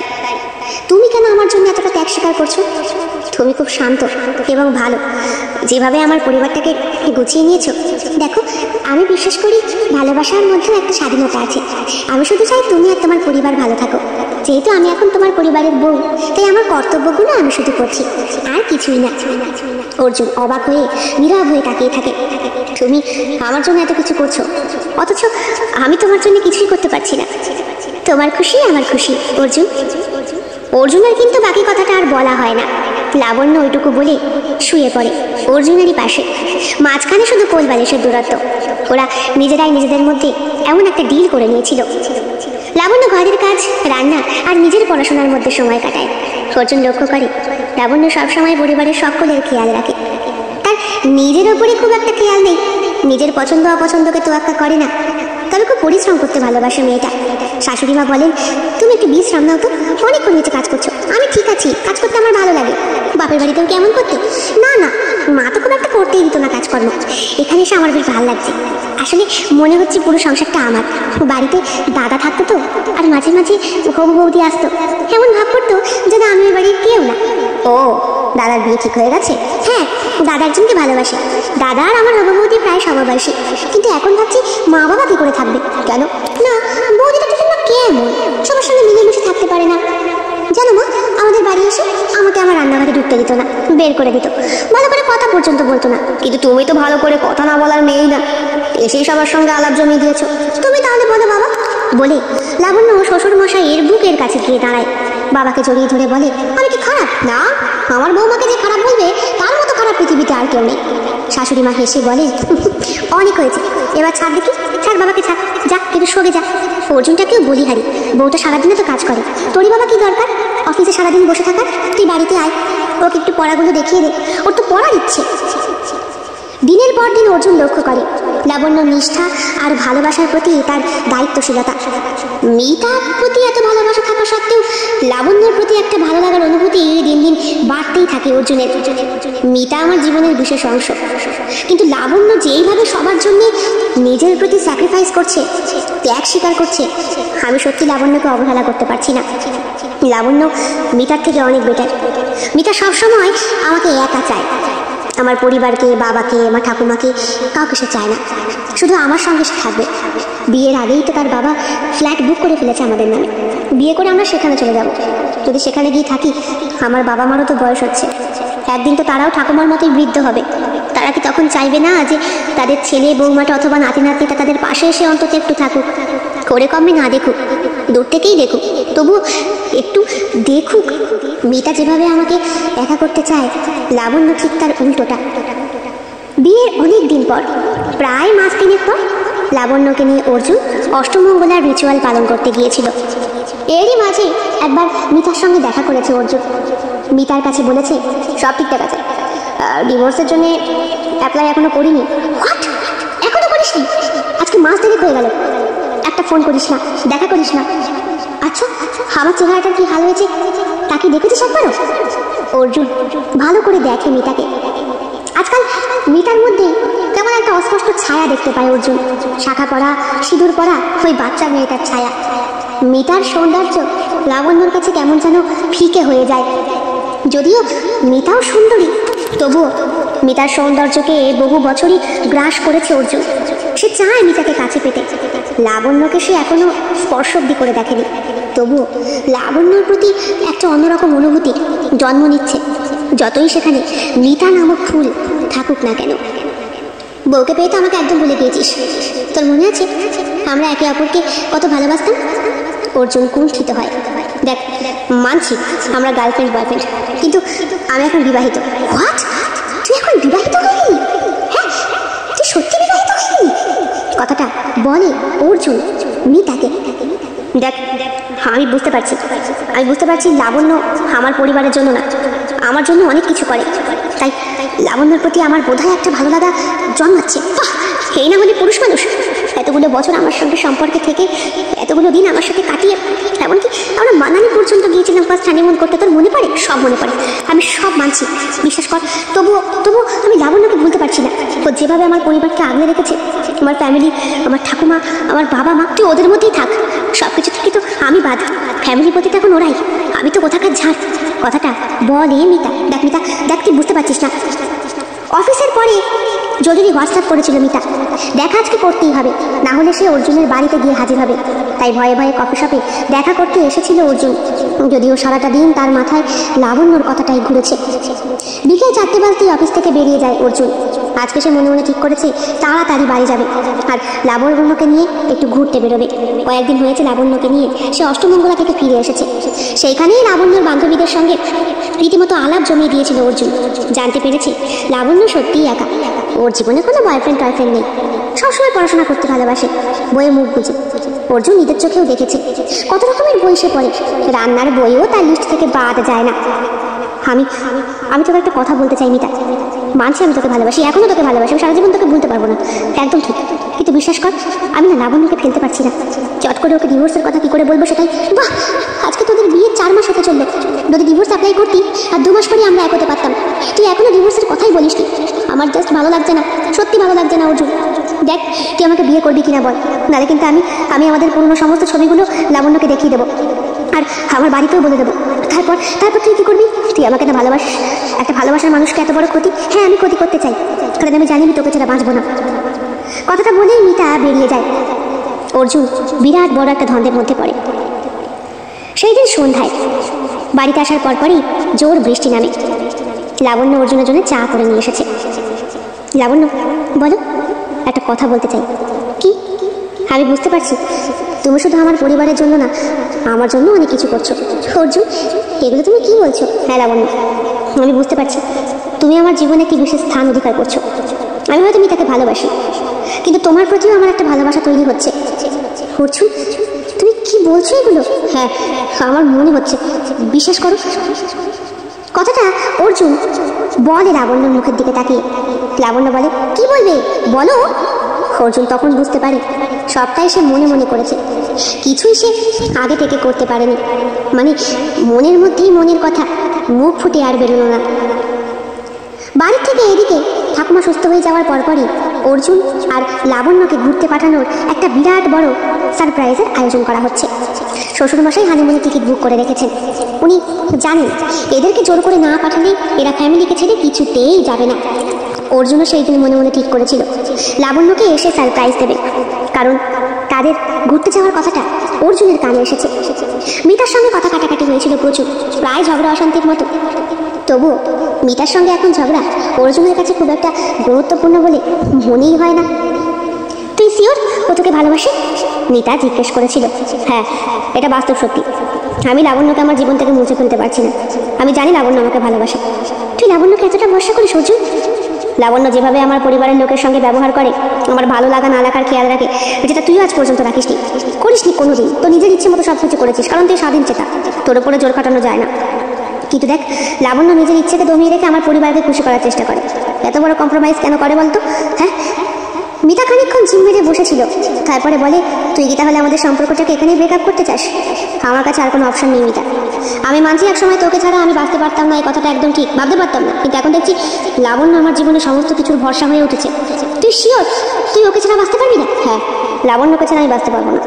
তুমি কেন আমার জন্য এতটা ত্যাগ স্বীকার করছো? তুমি খুব শান্ত এবং ভালো, যেভাবে আমার পরিবারটাকে গুছিয়ে নিয়েছো। দেখো, আমি বিশ্বাস করি ভালোবাসার মধ্যেও একটা স্বাধীনতা আছে। আমি শুধু চাই তুমি আর তোমার পরিবার ভালো থাকো। যেহেতু আমি এখন তোমার পরিবারের বউ, তাই আমার কর্তব্যগুলো আমি শুধু করছি, আর কিছুই না। অর্জুন অবাক হয়ে নীরব হয়ে তাকিয়ে থাকে। তুমি আমার জন্য এত কিছু করছো, অথচ আমি তোমার জন্য কিছুই করতে পারছি না। তোমার খুশি আমার খুশি অর্জুন। অর্জুনের কিন্তু বাকি কথাটা আর বলা হয় না। লাবণ্য ওইটুকু বলে শুয়ে পড়ে অর্জুনেরই পাশে। মাঝখানে শুধু কোল বালিশের দূরত্ব। ওরা নিজেরাই নিজেদের মধ্যে এমন একটা ডিল করে নিয়েছিল। লাবণ্য ঘরের কাজ, রান্না আর নিজের পড়াশোনার মধ্যে সময় কাটায়। অর্জুন লক্ষ্য করে লাবণ্য সবসময় পরিবারের সকলের খেয়াল রাখে, তার নিজের ওপরে খুব একটা খেয়াল নেই। নিজের পছন্দ অপছন্দকে তোয়াক্কা করে না, তবে খুব পরিশ্রম করতে ভালোবাসে মেয়েটা। শাশুড়ি মা বলেন, তুমি একটু বিশ্রাম নাও তো, অনেকক্ষণ নিচে কাজ করছো। আমি ঠিক আছি, কাজ করতে আমার ভালো লাগে। বাপের বাড়িতেও কেমন করতে? না না, মা তো খুব একটা করতেই দিত না কাজকর্ম। এখানে এসে আমার বেশ ভালো লাগছে। আসলে মনে হচ্ছে পুরো সংসারটা আমার। বাড়িতে দাদা থাকতো তো, আর মাঝে মাঝে হবু বৌদি আসতো, এমন ভাব করতো যেন আমি ওই বাড়ির কেউ না। ও, দাদার বিয়ে ঠিক হয়ে গেছে? হ্যাঁ, দাদা একজনকে ভালোবাসে। দাদা আর আমার হবু বৌদি প্রায় সমবয়সী, কিন্তু এখন ভাবছি মা বাবা কি করে থাকবে। কেন? না, বৌদিটা তো না কেমন, সবার সঙ্গে মিলেমিশে থাকতে পারে না। জানো মা, আমাদের বাড়ি এসে আমাকে আমার রান্নাঘরে ঢুকতে দিত না, বের করে দিত। ভালো করে কথা পর্যন্ত বলতো না। কিন্তু তুমি তো ভালো করে কথা না বলার মেয়েই না, এসেই সবার সঙ্গে আলাপ জমিয়ে দিয়েছো। তুমি তাহলে বলো বাবা। বলে লাবণ্য শ্বশুর মশাইয়ের বুকের কাছে গিয়ে দাঁড়ায়, বাবাকে জড়িয়ে ধরে বলে, আমি কি খারাপ? না, আমার বৌমাকে যে খারাপ বলবে তার মতো খারাপ পৃথিবীতে আর কেউ নেই। শাশুড়ি মা হেসে বলে, অনেক হয়েছে, এবার ছাড় দেখি, ছাড় বাবাকে, ছাড়, যা কিন্তু সরে যা। অর্জুনটাকেও বলি হারি, বউটা সারাদিনে তো কাজ করে, তোরই বাবা কি দরকার অফিসে সারাদিন বসে থাকার? তুই বাড়িতে আয়, ওকে একটু পড়াগুলো দেখিয়ে দে, ওর তো পড়ার ইচ্ছে। দিনের পর দিন অর্জুন লক্ষ্য করে লাবণ্য নিষ্ঠা আর ভালোবাসার প্রতি তার দায়িত্বশীলতা। মেয়েটার প্রতি এত ভালোবাসা থাকা হওয়া সত্ত্বেও লাবণ্যর প্রতি একটা ভালো লাগার অনুভূতি দিন দিন বাড়তেই থাকে অর্জুনের। মিতা আমার জীবনের বিশেষ অংশ, কিন্তু লাবণ্য যেইভাবে সবার জন্য নিজের প্রতি স্যাক্রিফাইস করছে, ত্যাগ স্বীকার করছে, আমি সত্যি লাবণ্যকে অবহেলা করতে পারছি না। লাবণ্য মিতার থেকে অনেক বেটার। মিতা সবসময় আমাকে একা চায়, আমার পরিবারকে, বাবাকে, আমার ঠাকুমাকে, কাউকে সে চায় না, শুধু আমার সঙ্গে সে থাকবে। বিয়ের আগেই তো তার বাবা ফ্ল্যাট বুক করে ফেলেছে আমাদের নামে। বিয়ে করে আমরা সেখানে চলে যাব। যদি সেখানে গিয়ে থাকি, আমার বাবা মারও তো বয়স হচ্ছে, একদিন তো তারাও ঠাকুমার মতোই বৃদ্ধ হবে। তারা কি তখন চাইবে না যে তাদের ছেলে বৌমাটা অথবা নাতি নাতনিটা তাদের পাশে এসে অন্তত একটু থাকুক, করে কমে না দেখুক, দূর থেকেই দেখুক, তবু একটু দেখুক। মেয়েটা যেভাবে আমাকে একা করতে চায়, লাবণ্য ঠিক তার উল্টোটা। বিয়ের অনেক দিন পর, প্রায় মাস তিনেক পর, লাবণ্যকে নিয়ে অর্জুন অষ্টমঙ্গলার রিচুয়াল পালন করতে গিয়েছিল। এরই মাঝে একবার মিতার সঙ্গে দেখা করেছে অর্জুন। মিতার কাছে বলেছে সব ঠিকঠাক আছে, ডিভোর্সের জন্য অ্যাপ্লাই এখনো করিনি। হোয়াট, এখনো করিসনি? আজকে মাস থেকে হয়ে গেল, একটা ফোন করিস না, দেখা করিস না। আচ্ছা, আমার চেহারাটার কি হাল হয়েছে তাকে দেখেছিস একবারও? অর্জুন ভালো করে দেখে মিতাকে। আজকাল মিতার মধ্যে কেমন একটা অস্পষ্ট ছায়া দেখতে পায় অর্জুন, শাখা পরা, সিঁদুর পরা, ওই বাচ্চা মেয়েটার ছায়া। মিতার সৌন্দর্য লাবণ্যর কাছে কেমন যেন ফিকে হয়ে যায়। যদিও মিতাও সুন্দরী, তবুও মিতার সৌন্দর্যকে বহু বছরই গ্রাস করেছে অর্জুন। সে চায় মিতাকে কাছে পেতে। লাবণ্যকে সে এখনো স্পর্শ অব্দি করে দেখেনি, তবুও লাবণ্যর প্রতি একটা অন্যরকম অনুভূতি জন্ম নিচ্ছে, যতই সেখানে মিতা নামক ফুল থাকুক না কেন। বউকে পেয়ে তো আমাকে একদম ভুলে গিয়েছিস। তোর মনে আছে আমরা একে অপরকে কত ভালোবাসতাম? অর্জুন কুণ্ঠিত হয়। দেখ, মানছি আমরা গার্লফ্রেন্ড বয়ফ্রেন্ড, কিন্তু আমি এখন বিবাহিত। হোয়াট, তুই এখন বিবাহিত হয়নি? হ্যাঁ, তুই সত্যি বিবাহিত হয়নি? কথাটা বলে অর্জুন মিতাকে। দেখ, আমি বুঝতে পারছি লাবণ্য আমার পরিবারের জন্য না, আমার জন্য অনেক কিছু করে। তাই লাবণ্যর প্রতি আমার বোধহয় একটা ভালো লাগা জন্মাচ্ছে। এই না হলে পুরুষ মানুষ এতগুলো বছর আমার সঙ্গে সম্পর্কে থেকে, এতগুলো দিন আমার সাথে কাটিয়ে, এমনকি আমরা মানালি পর্যন্ত গিয়েছিলাম ফার্স্ট হানিমুন করতে। তোর মনে পড়ে? সব মনে পড়ে, আমি সব মানছি, বিশ্বাস কর। তবুও আমি লাবণ্যকে ভুলতে পারছি না। ও যেভাবে আমার পরিবারকে আগলে রেখেছে, আমার ফ্যামিলি, আমার ঠাকুমা, আমার বাবা মা, তুই ওদের মধ্যেই থাক। সব কিছু থেকে তো আমি বাদ, ফ্যামিলির প্রতি তো এখন ওরাই, আমি তো কোথাকার ঝাড়। কথাটা বলে মিতা। দেখ তুই বুঝতে পারছিস না। অফিসের পরে জরুরি হোয়াটসঅ্যাপ করেছিল মিতা, দেখা আজকে করতেই হবে, না হলে সে অর্জুনের বাড়িতে গিয়ে হাজির হবে। তাই ভয়ে ভয়ে কফি শপে দেখা করতে এসেছিল অর্জুন, যদিও সারাটা দিন তার মাথায় লাবণ্যর কথাটাই ঘুরেছে। বিকেল 4টে বাজতেই অফিস থেকে বেরিয়ে যায় অর্জুন। আজকে সে মনে মনে ঠিক করেছে তাড়াতাড়ি বাড়ি যাবে আর লাবণ্যকে নিয়ে একটু ঘুরতে বেরোবে। কয়েকদিন হয়েছে লাবণ্যকে নিয়ে সে অষ্টমঙ্গলা থেকে ফিরে এসেছে। সেইখানেই লাবণ্যর বান্ধবীদের সঙ্গে রীতিমতো আলাপ জমিয়ে দিয়েছিল অর্জুন। জানতে পেরেছে লাবণ্য সত্যিই একা, ওর জীবনে কোনো বয়ফ্রেন্ড টয়ফ্রেন্ড নেই, সবসময় পড়াশোনা করতে ভালোবাসে, বইয়ে মুখ বুঝে। অর্জুন নিজের চোখেও দেখেছে কত রকমের বই সে পড়ে, রান্নার বইও তার লিস্ট থেকে বাদ যায় না। আমি তোকে একটা কথা বলতে চাই মিতা, মানছি আমি তোকে ভালোবাসি, এখনও তোকে ভালোবাসি, আমি সারা জীবন তোকে ভুলতে পারবো না, একদম ঠিক। কিন্তু বিশ্বাস কর, আমি না লাবণ্যকে ফেলতে পারছি না। চট করে ওকে ডিভোর্সের কথা কি করে বলবো সেটাই। বাহ, আজকে তোদের বিয়ে 4 মাস হতে চললো, যদি ডিভোর্স অ্যাপ্লাই করতি আর 2 মাস পরে আমরা এক হতে পারতাম। তুই এখনো ডিভোর্সের কথাই বলিস নি। আমার জাস্ট ভালো লাগছে না, সত্যি ভালো লাগছে না অর্জুন। দেখ, তুই আমাকে বিয়ে করবি কিনা বল, নাহলে কিন্তু আমি আমাদের পুরনো সমস্ত ছবিগুলো লাবণ্যকে দেখিয়ে দেবো আর আমার বাড়িতেও বলে দেবো। তারপর তুই কি করবি? তুই আমাকে না ভালোবাসিস, একটা ভালোবাসার মানুষকে এত বড় ক্ষতি? হ্যাঁ, আমি ক্ষতি করতে চাই, কারণ আমি জানি তোকে ছাড়া বাঁচবো না। কথাটা বলেই মিতা বেরিয়ে যায়। অর্জুন বিরাট বড় একটা ধন্দের মধ্যে পড়ে। সেই দিন সন্ধ্যায় বাড়িতে আসার পরপরই জোর বৃষ্টি নামে। লাবণ্য অর্জুনের জন্য চা করে নিয়ে এসেছে। লাবণ্য, বলো, একটা কথা বলতে চাই। কি? আমি বুঝতে পারছি তুমি শুধু আমার পরিবারের জন্য না, আমার জন্য অনেক কিছু করছো। অর্জুন, এগুলো তুমি কি বলছো? হ্যাঁ লাবণ্য, আমি বুঝতে পারছি তুমি আমার জীবনে একটি বিশেষ স্থান অধিকার করছো। আমি হয়তো তাকে ভালোবাসি, কিন্তু তোমার প্রতিও আমার একটা ভালোবাসা তৈরি হচ্ছে। অর্জুন, তুমি কি বলছো এগুলো? হ্যাঁ, আমার মনে হচ্ছে, বিশ্বাস করো। কথাটা অর্জুন বলে লাবণ্যর মুখের দিকে তাকিয়ে। লাবণ্য বলে, কি বলবে বলো? অর্জুন তখন বুঝতে পারে সবটাই সে মনে মনে করেছে, কিছুই সে আগে থেকে করতে পারেনি। মানে মনের মধ্যেই মনের কথা, মুখ ফুটে আর বেরোলো না। বাড়ির থেকে এদিকে ঠাকুমা সুস্থ হয়ে যাওয়ার পরপরই অর্জুন আর লাবণ্যকে ঘুরতে পাঠানোর একটা বিরাট বড় সারপ্রাইজের আয়োজন করা হচ্ছে। শ্বশুরমশাই হানিমুনের টিকিট বুক করে রেখেছেন। উনি জানেন এদেরকে জোর করে না পাঠালে এরা ফ্যামিলিকে ছেড়ে কিছুতেই যাবে না। অর্জুনও সেই দিন মনে মনে ঠিক করেছিল লাবণ্যকে এসে সারপ্রাইজ দেবে, কারণ তাদের ঘুরতে যাওয়ার কথাটা অর্জুনের কানে এসেছে। মিতার সঙ্গে কথা কাটাকাটি হয়েছিল প্রচুর, প্রায় ঝগড়া অশান্তির মতো। তবুও মিতার সঙ্গে এখন ঝগড়া অর্জুনের কাছে খুব একটা গুরুত্বপূর্ণ বলে মনেই হয় না। তুই শিওর ও তোকে ভালোবাসে? মিতা জিজ্ঞেস করেছিল। হ্যাঁ, এটা বাস্তব সত্যি। আমি লাবণ্যকে আমার জীবন থেকে মুছে ফেলতে পারছি না। আমি জানি লাবণ্য আমাকে ভালোবাসে। তুই লাবণ্যকে এতটা ভরসা করিস অর্জুন? লাবণ্য যেভাবে আমার পরিবারের লোকের সঙ্গে ব্যবহার করে, আমার ভালো লাগা না লাগার খেয়াল রাখে, যেটা তুইও আজ পর্যন্ত রাখিসনি, করিসনি কোনোদিন। তো নিজের ইচ্ছে মতো সব কিছু করেছিস, কারণ তুই স্বাধীন চেতা, তোর উপরে জোর খাটানো যায় না। কিন্তু দেখ, লাবণ্য নিজের ইচ্ছেকে দমিয়ে রেখে আমার পরিবারকে খুশি করার চেষ্টা করে। এত বড় কম্প্রোমাইজ কেন করে বলতো? হ্যাঁ, মিতা খানিকক্ষণ ঝিম মেরে বসেছিল, তারপরে বলে, তুই কি তাহলে আমাদের সম্পর্কটাকে এখানেই ব্রেকআপ করতে চাস? আমার কাছে আর কোনো অপশন নেই মিতা। আমি মানছি এক সময় তোকে ছাড়া আমি বাঁচতে পারতাম না, এই কথাটা একদম ঠিক, ভাবতে পারতাম না। কিন্তু এখন দেখছি লাবণ্য আমার জীবনে সমস্ত কিছুর ভরসা হয়ে উঠেছে। তুই শিওর তুই ওকে ছাড়া বাঁচতে পারবি না? হ্যাঁ, লাবণ্যকে ছাড়া আমি বাঁচতে পারবো না।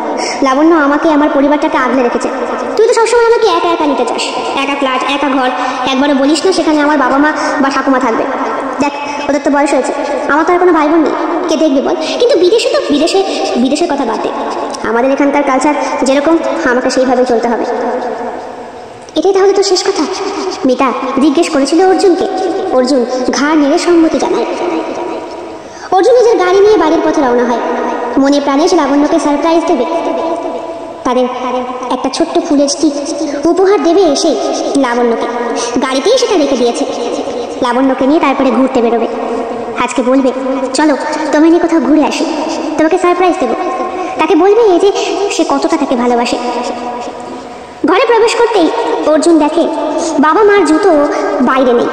লাবণ্য আমাকে, আমার পরিবারটাকে আগলে রেখেছে। তুই তো সবসময় আমাকে একা একা নিতে চাস, একা ফ্ল্যাট, একা ঘর। একবারও বলিস না সেখানে আমার বাবা মা বা ঠাকুমা থাকবে। দেখ, ওদের তো বয়স হয়েছে, আমার তো আর কোনো ভাই বোন নেই, কে দেখবে বল? কিন্তু বিদেশে তো বিদেশের কথা বাদ দে, আমাদের এখানকার কালচার যেরকম, আমাকে সেইভাবেই চলতে হবে। এটাই তাহলে তো শেষ কথা? মিতা জিজ্ঞেস করেছিল অর্জুনকে। অর্জুন ঘাড় নেড়ে সম্মতি জানায়। অর্জুন নিজের গাড়ি নিয়ে বাড়ির পথে রওনা হয়। মনে প্রাণে সে লাবণ্যকে সারপ্রাইজ দেবে, তাদের একটা ছোট্ট ফুলের স্টিক উপহার দেবে এসে লাবণ্যকে। গাড়িতেই সেটা রেখে দিয়েছে। লাবণ্যকে নিয়ে তারপরে ঘুরতে বেরোবে। আজকে বলবে, চলো তোমায় নিয়ে কোথাও ঘুরে আসি, তোমাকে সারপ্রাইজ দেবো। তাকে বলবে এই যে সে কতটা তাকে ভালোবাসে। ঘরে প্রবেশ করতেই অর্জুন দেখে বাবা মার জুতো বাইরে নেই।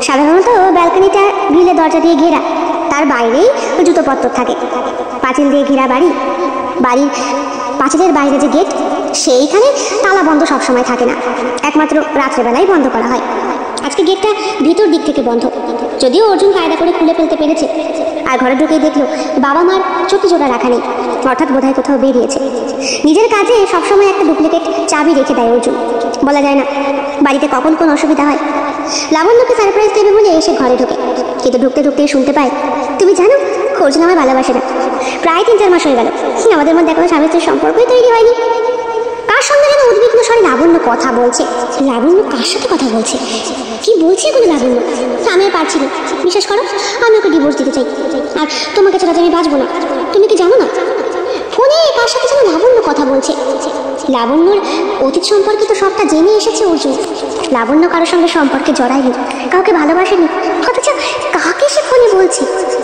সাধারণত ব্যালকনিটা গ্রিলে দরজা দিয়ে ঘেরা, তার বাইরেই জুতোপত্র থাকে। পাঁচিল দিয়ে ঘেরা বাড়ির পাঁচিলের বাইরে যে গেট, সেইখানে তালা বন্ধ সবসময় থাকে না, একমাত্র রাত্রেবেলায় বন্ধ করা হয়। আজকে গেটটা ভিতর দিক থেকে বন্ধ, যদিও অর্জুন কায়দা করে খুলে ফেলতে পেরেছে। আর ঘরে ঢুকেই দেখলো বাবা মার চোখে জোড়া রাখা নেই, অর্থাৎ বোধহয় কোথাও বেরিয়েছে। নিজের কাজে সবসময় একটা ডুপ্লিকেট চাবি রেখে দেয় অর্জুন, বলা যায় না বাড়িতে কখন কোন অসুবিধা হয়। লাবণ্যকে সারপ্রাইজ দেবে বলে এসে ঘরে ঢোকে, কিন্তু ঢুকতে ঢুকতেই শুনতে পায়, তুমি জানো অর্জুন আমায় ভালোবাসে না। প্রায় 3-4 মাস হয়ে গেল আমাদের মধ্যে এখনো স্বামী স্ত্রীর সম্পর্কই তৈরি হয়নি। কার সঙ্গে যেন উদ্বিগ্ন স্বরে লাবণ্য কথা বলছে। লাবণ্য কার সাথে কথা বলছে, কি বলছে এগুলো লাবণ্য? আমি আর পারছি না, বিশ্বাস করো আমি ওকে ডিভোর্স দিতে চাই, আর তোমাকে ছাড়া আমি বাঁচবো না। তুমি কি জানো না ফোনে কার সাথে যেন লাবণ্য কথা বলছে? লাবণ্যর অতীত সম্পর্কে তো সবটা জেনে এসেছে অর্জুন। লাবণ্য কারোর সঙ্গে সম্পর্কে জড়ায়নি, কাউকে ভালোবাসেনি, অথচ কাকে সে ফোনে বলছে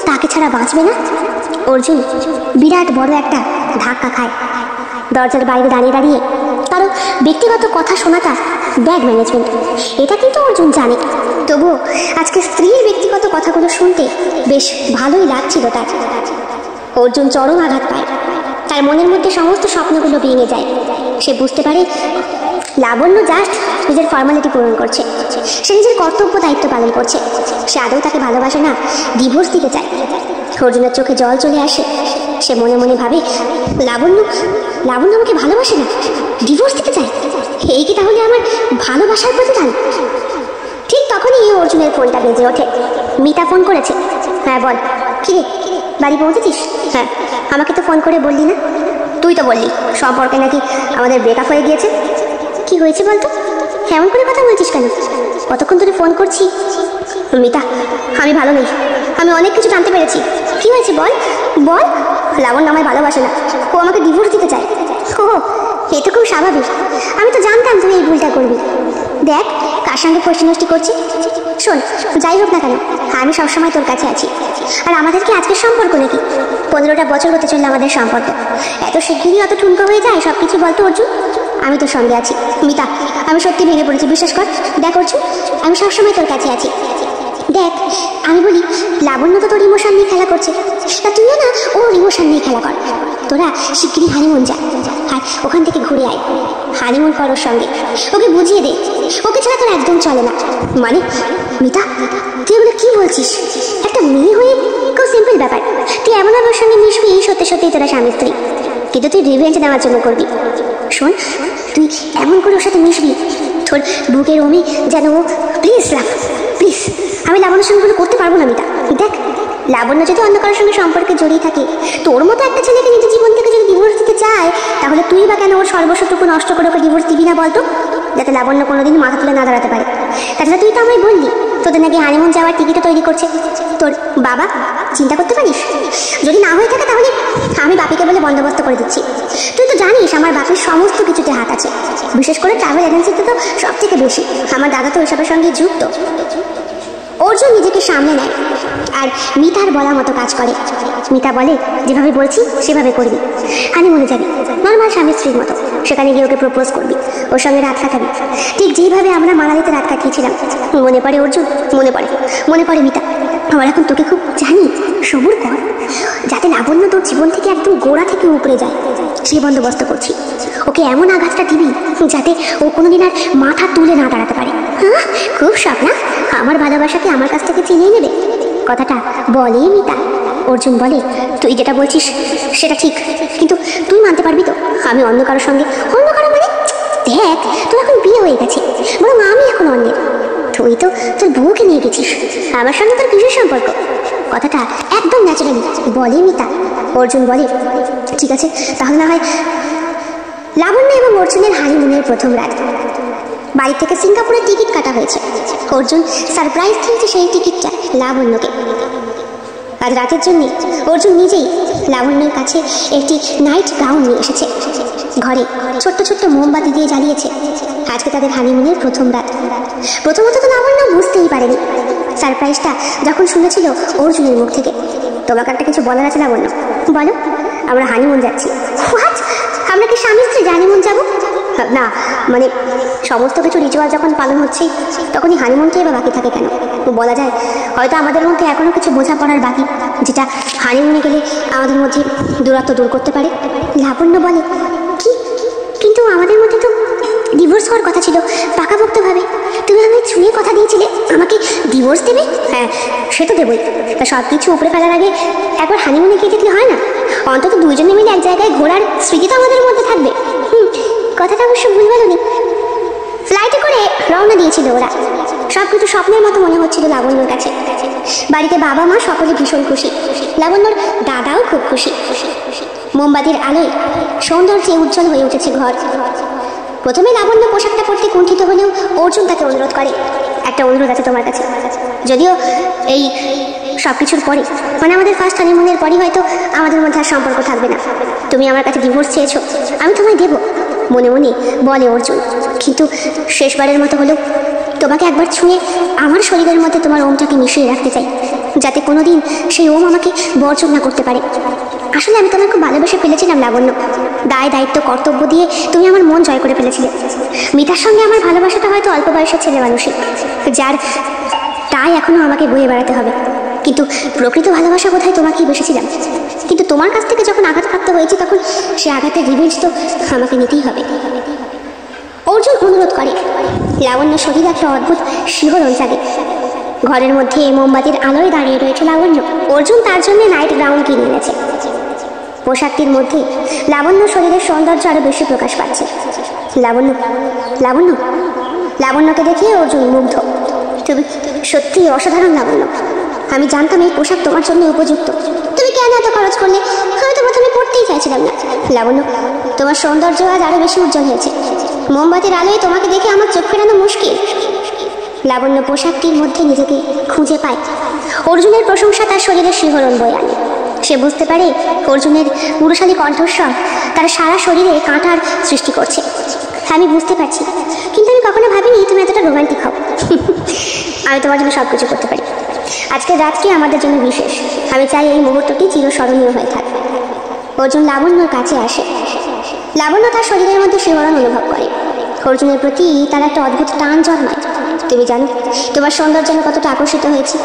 তাকে ছাড়া বাঁচবে না। অর্জুন বিরাট বড় একটা ধাক্কা খায়। দরজার বাইরে দাঁড়িয়ে দাঁড়িয়ে কারো ব্যক্তিগত কথা শোনাটা ব্যাড ম্যানেজমেন্ট, এটা কিন্তু অর্জুন জানে। তবুও আজকে স্ত্রীর ব্যক্তিগত কথাগুলো শুনতে বেশ ভালোই লাগছিল তার। অর্জুন চরম আঘাত পায়, তার মনের মধ্যে সমস্ত স্বপ্নগুলো ভেঙে যায়। সে বুঝতে পারে লাবণ্য জাস্ট নিজের ফর্মালিটি পূরণ করছে, সে নিজের কর্তব্য দায়িত্ব পালন করছে। সে আদৌ তাকে ভালোবাসে না, ডিভোর্স দিতে চায়। অর্জুনের চোখে জল চলে আসে। সে মনে মনে ভাবে, লাবণ্য আমাকে ভালোবাসে না, ডিভোর্স দিতে চায়, এই কি তাহলে আমার ভালোবাসার প্রতিদান? ঠিক তখনই অর্জুনের ফোনটা বেজে ওঠে। মিতা ফোন করেছে। হ্যাঁ বল, কিরে বাড়ি পৌঁছেছিস? হ্যাঁ, আমাকে তো ফোন করে বললি না। তুই তো বললি সম্পর্কে নাকি আমাদের ব্রেকআপ হয়ে গিয়েছে। কি হয়েছে বলতো? এমন করে কথা বলছিস কেন? কতক্ষণ ধরে ফোন করছি। মিতা, আমি ভালো নেই, আমি অনেক কিছু জানতে পেরেছি। কি হয়েছে বল বল। লাবণ্য আমায় ভালোবাসে না, ও আমাকে ডিভোর্স দিতে চায়। ও, এটা খুব স্বাভাবিক, আমি তো জানতাম তুই এই ভুলটা করবি। দেখ কার সঙ্গে ফষ্টি নষ্টি করছি। শোন, যাই হোক না কেন আমি সবসময় তোর কাছে আছি। আর আমাদের কি আজকের সম্পর্ক নাকি? 15টা বছর হতে চললো আমাদের সম্পর্ক, এত শিগগিরই অত ঠুনকো হয়ে যায় সব কিছু? বলতো অর্জুন, আমি তোর সঙ্গে আছি। মিতা, আমি সত্যি ভেঙে পড়েছি, বিশ্বাস কর। দেখ অর্জুন, আমি সবসময় তোর কাছে আছি। দেখ, আমি বলি লাবণ্য তো তোর ইমোশন নিয়ে খেলা করছে, তা তুইও না ওর ইমোশন নিয়ে খেলা কর। তোরা শিগগিরই হানিমুন যা, আর ওখান থেকে ঘুরে আয়, হানিমুন কর ওর সঙ্গে, ওকে বুঝিয়ে দে, ওকে ছাড়া তোর একদম চলে না। মানে মিতা, তুই এগুলো কি বলছিস? একটা মেয়ে হয়ে খুব সিম্পল ব্যাপার, তুই এমনভাবে ওর সঙ্গে মিশবি সত্যি সত্যিই তোরা স্বামী স্ত্রী, কিন্তু তুই রিভেঞ্জ নেওয়ার জন্য করবি। শোন, তুই এমন করে ওর সাথে মিশবি তোর বুকের ওমে যেন ও প্লিজ লাভ, প্লিজ। আমি লাবণ্যের সঙ্গে কোনো করতে পারবো না মিতা। দেখ, লাবণ্য যদি অন্য কারোর সঙ্গে সম্পর্কে জড়িয়ে থাকে, তোর মতো একটা ছেলেকে নিজের জীবন থেকে যদি ডিভোর্স দিতে চায়, তাহলে তুই বা কেন ওর সর্বস্বটুকু নষ্ট করে ওকে ডিভোর্স দিবি না বলতো, যাতে লাবণ্য কোনোদিন মাথা তুলে না দাঁড়াতে পারে। তাছাড়া তুই তো আমায় বললি তোদের নাকি হানিমুন যাওয়ার টিকিটও তৈরি করছে তোর বাবা, চিন্তা করতে পারিস? যদি না হয়ে থাকে তাহলে আমি বাপিকে বলে বন্দোবস্ত করে দিচ্ছি। তুই তো জানিস আমার বাপির সমস্ত কিছুতে হাত আছে, বিশেষ করে ট্রাভেল এজেন্সিতে তো সব থেকে বেশি। আমার দাদা তো ওইসবের সঙ্গে যুক্ত। অর্জুন নিজেকে সামলে নেয় আর মিতার বলা মতো কাজ করে। মিতা বলে যেভাবে বলছি সেভাবে করবি, হানিমুনে যাবি নর্মাল স্বামী স্ত্রীর মতো, সেখানে গিয়ে ওকে প্রপোজ করবি, ওর সঙ্গে রাত কাটাবি, ঠিক যেইভাবে আমরা মানালিতে রাত কাটিয়েছিলাম। মনে পড়ে অর্জুন? মনে পড়ে মিতা। আমার এখন তোকে খুব জানি, সবুর কর, যাতে লাবণ্য তোর জীবন থেকে একদম গোড়া থেকে উপরে যায়, সেই বন্দোবস্ত করছি। ওকে এমন আঘাতটা দিবি যাতে ও কোনোদিন আর মাথা তুলে না দাঁড়াতে পারে। হ্যাঁ, খুব শখ না আমার ভালোবাসাকে আমার কাছ থেকে চিনিয়ে নেবে? কথাটা বলে মিতা। অর্জুন বলে তুই যেটা বলছিস সেটা ঠিক, কিন্তু তুই মানতে পারবি তো আমি অন্য কারোর সঙ্গে? অন্য কারো মানে? দেখ, তোর এখন বিয়ে হয়ে গেছে, বরং আমি এখন অন্যের। তুই তো তোর বউকে নিয়ে গেছিস, আমার সঙ্গে তোর কিসের সম্পর্ক? কথাটা একদম ন্যাচারালি বলে মিতা। অর্জুন বলে ঠিক আছে, তাহলে না হয়। লাবণ্য এবং অর্জুনের হানিমুনের প্রথম রাত। বাড়ি থেকে সিঙ্গাপুরের টিকিট কাটা হয়েছে। অর্জুন সারপ্রাইজ দিয়েছে সেই টিকিটটা লাবণ্যকে। আজ রাতের জন্য অর্জুন নিজেই লাবণ্যের কাছে একটি নাইট গাউন নিয়ে এসেছে। ঘরে ছোট্ট ছোট্ট মোমবাতি দিয়ে জ্বালিয়েছে। আজকে তাদের হানিমুনের প্রথম রাত। প্রথমত তো লাবণ্য বুঝতেই পারেনি সারপ্রাইজটা যখন শুনেছিল অর্জুনের মুখ থেকে। তোমাকে একটা কিছু বলার আছে লাবণ্য, বলো। আমরা হানিমুন যাচ্ছি। হোয়াট? আমরা কি স্বামী স্ত্রী হানিমুন যাবো? না, মানে সমস্ত কিছু রিচুয়াল যখন পালন হচ্ছে তখনই হানিমুনটাই বা বাকি থাকে কেন? বলা যায় হয়তো আমাদের মধ্যে এখনো কিছু বোঝাপড়ার বাকি, যেটা হানিমুনে গেলে আমাদের মধ্যে দূরত্ব দূর করতে পারে। লাবণ্য বলে কি, কিন্তু আমাদের মধ্যে তো ডিভোর্স হওয়ার কথা ছিল পাকাপোক্তভাবে। তুমি আমায় ছুঁয়ে কথা দিয়েছিলে আমাকে ডিভোর্স দেবে। হ্যাঁ, সে তো দেবই। তা সব কিছু উপরে ফেলার আগে একবার হানিমুনে গিয়ে দেখলে হয় না? অন্তত দুইজনে মিলে এক জায়গায় ঘোরার স্মৃতি তো আমাদের মধ্যে থাকবে। কথাটা অবশ্য ভুল বলনি। ফ্লাইটে করে রওনা দিয়েছিল ওরা। সবকিছু স্বপ্নের মতো মনে হচ্ছিল লাবণ্যর কাছে। বাড়িতে বাবা মা সকলে ভীষণ খুশি, লাবণ্যর দাদাও খুব খুশি। মোমবাতির আলোয় সৌন্দর্যে উজ্জ্বল হয়ে উঠেছে ঘর। প্রথমে লাবণ্য পোশাকটা পরতে কুণ্ঠিত হলেও অর্জুন তাকে অনুরোধ করে, একটা অনুরোধ আছে তোমার কাছে। যদিও এই সব কিছুর পরে, মানে আমাদের ফার্স্ট হানিমুনের পরই হয়তো আমাদের মধ্যে আর সম্পর্ক থাকবে না। তুমি আমার কাছে ডিভোর্স চেয়েছো, আমি তোমায় দেবো, মনে মনে বলে অর্জুন। কিন্তু শেষবারের মতো হলেও তোমাকে একবার ছুঁয়ে আমার শরীরের মধ্যে তোমার ওমটাকে মিশিয়ে রাখতে চাই, যাতে কোনোদিন সেই ওম আমাকে বর্জন না করতে পারে। আসলে আমি তোমাকে খুব ভালোবেসে ফেলেছিলাম লাবণ্য। দায় দায়িত্ব কর্তব্য দিয়ে তুমি আমার মন জয় করে ফেলেছিলে। মিতার সঙ্গে আমার ভালোবাসাটা হয়তো অল্প বয়সের ছেলে মানুষই, যার তাই এখনো আমাকে বয়ে বেড়াতে হবে। কিন্তু প্রকৃত ভালোবাসা বোধহয় তোমাকেই বেসেছিলাম। কিন্তু তোমার কাছ থেকে যখন আঘাতপ্রাপ্ত হয়েছে তখন সে আঘাতের রিভেঞ্জ তো আমাকে নিতেই হবে। অর্জুন অনুরোধ করে। লাবণ্য শরীরে একটা অদ্ভুত শিহরণ জাগে। ঘরের মধ্যে মোমবাতির আলোয় দাঁড়িয়ে রয়েছে লাবণ্য। অর্জুন তার জন্য নাইট গাউন কিনে এনেছে। পোশাকটির মধ্যে লাবণ্য শরীরের সৌন্দর্য আরো বেশি প্রকাশ পাচ্ছে। লাবণ্য লাবণ্য লাবণ্যকে দেখে অর্জুন মুগ্ধ। তুমি সত্যি অসাধারণ লাবণ্য। আমি জানতাম এই পোশাক তোমার জন্য উপযুক্ত। তুমি কেন এত খরচ করলে? আমি তো প্রথমে পড়তেই চাইছিলাম না। লাবণ্য, তোমার সৌন্দর্য আজ আরো বেশি উজ্জ্বল হয়েছে। মোমবাতির আলোয় তোমাকে দেখে আমার চোখ ফেরানো মুশকিল। লাবণ্য পোশাকটির মধ্যে নিজেকে খুঁজে পায়। অর্জুনের প্রশংসা তার শরীরের শিহরণ বয়ে আনে। সে বুঝতে পারে অর্জুনের পুরুষালী কণ্ঠস্বর তার সারা শরীরে কাঁটার সৃষ্টি করছে। আমি বুঝতে পারছি, কিন্তু আমি কখনো ভাবিনি তুমি এতটা রোমান্টিক হও। আমি তোমার জন্য সব কিছু করতে পারি। আজকের রাতটি আমাদের জন্য বিশেষ। আমি চাই এই মুহূর্তটি চিরস্মরণীয় হয়ে থাকবে। অর্জুন লাবণ্যর কাছে আসে। লাবণ্য তার শরীরের মধ্যে শিহরণ অনুভব করে। অর্জুনের প্রতি তার একটা অদ্ভুত টান জন্মায়। তুমি জানো তোমার সৌন্দর্য আমি কতটা আকর্ষিত হয়েছি।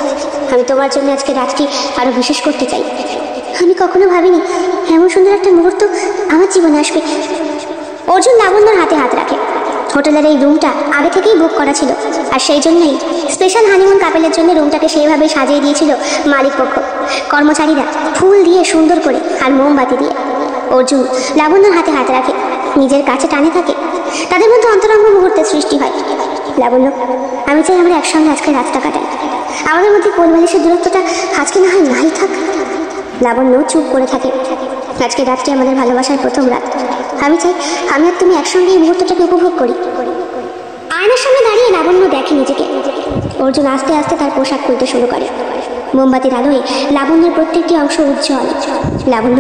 আমি তোমার জন্য আজকে রাতটি আরো বিশেষ করতে চাই। আমি কখনো ভাবিনি এমন সুন্দর একটা মুহূর্ত আমার জীবনে আসবে। অর্জুন লাবণ্যর হাতে হাত রাখে। হোটেলের এই রুমটা আগে থেকেই বুক করা ছিল, আর সেই জন্যই স্পেশাল হানিমুন কাপেলের জন্য রুমটাকে সেইভাবে সাজিয়ে দিয়েছিল মালিক পক্ষ। কর্মচারীরা ফুল দিয়ে সুন্দর করে আর মোমবাতি দিয়ে। অর্জুন লাবণ্যর হাতে হাত রাখে, নিজের কাছে টানে থাকে। তাদের মধ্যে অন্তরঙ্গ মুহূর্তের সৃষ্টি হয়। লাবণ্য, আমি চাই আমরা একসঙ্গে আজকে রাতটা কাটাই। আমাদের মধ্যে কোলবালিশের দূরত্বটা আজকে না হয় নাই থাক। লাবণ্য চুপ করে থাকে। আজকে রাতটি আমাদের ভালোবাসার প্রথম রাত। আমি চাই আমি আর তুমি একসঙ্গে এই মুহূর্তটাকে উপভোগ করি। আয়নার সামনে দাঁড়িয়ে লাবণ্য দেখে নিজেকে। অর্জুন আস্তে আস্তে তার পোশাক খুলতে শুরু করে। মোমবাতির আলোয় লাবণ্যের প্রত্যেকটি অংশ উজ্জ্বল। লাবণ্য,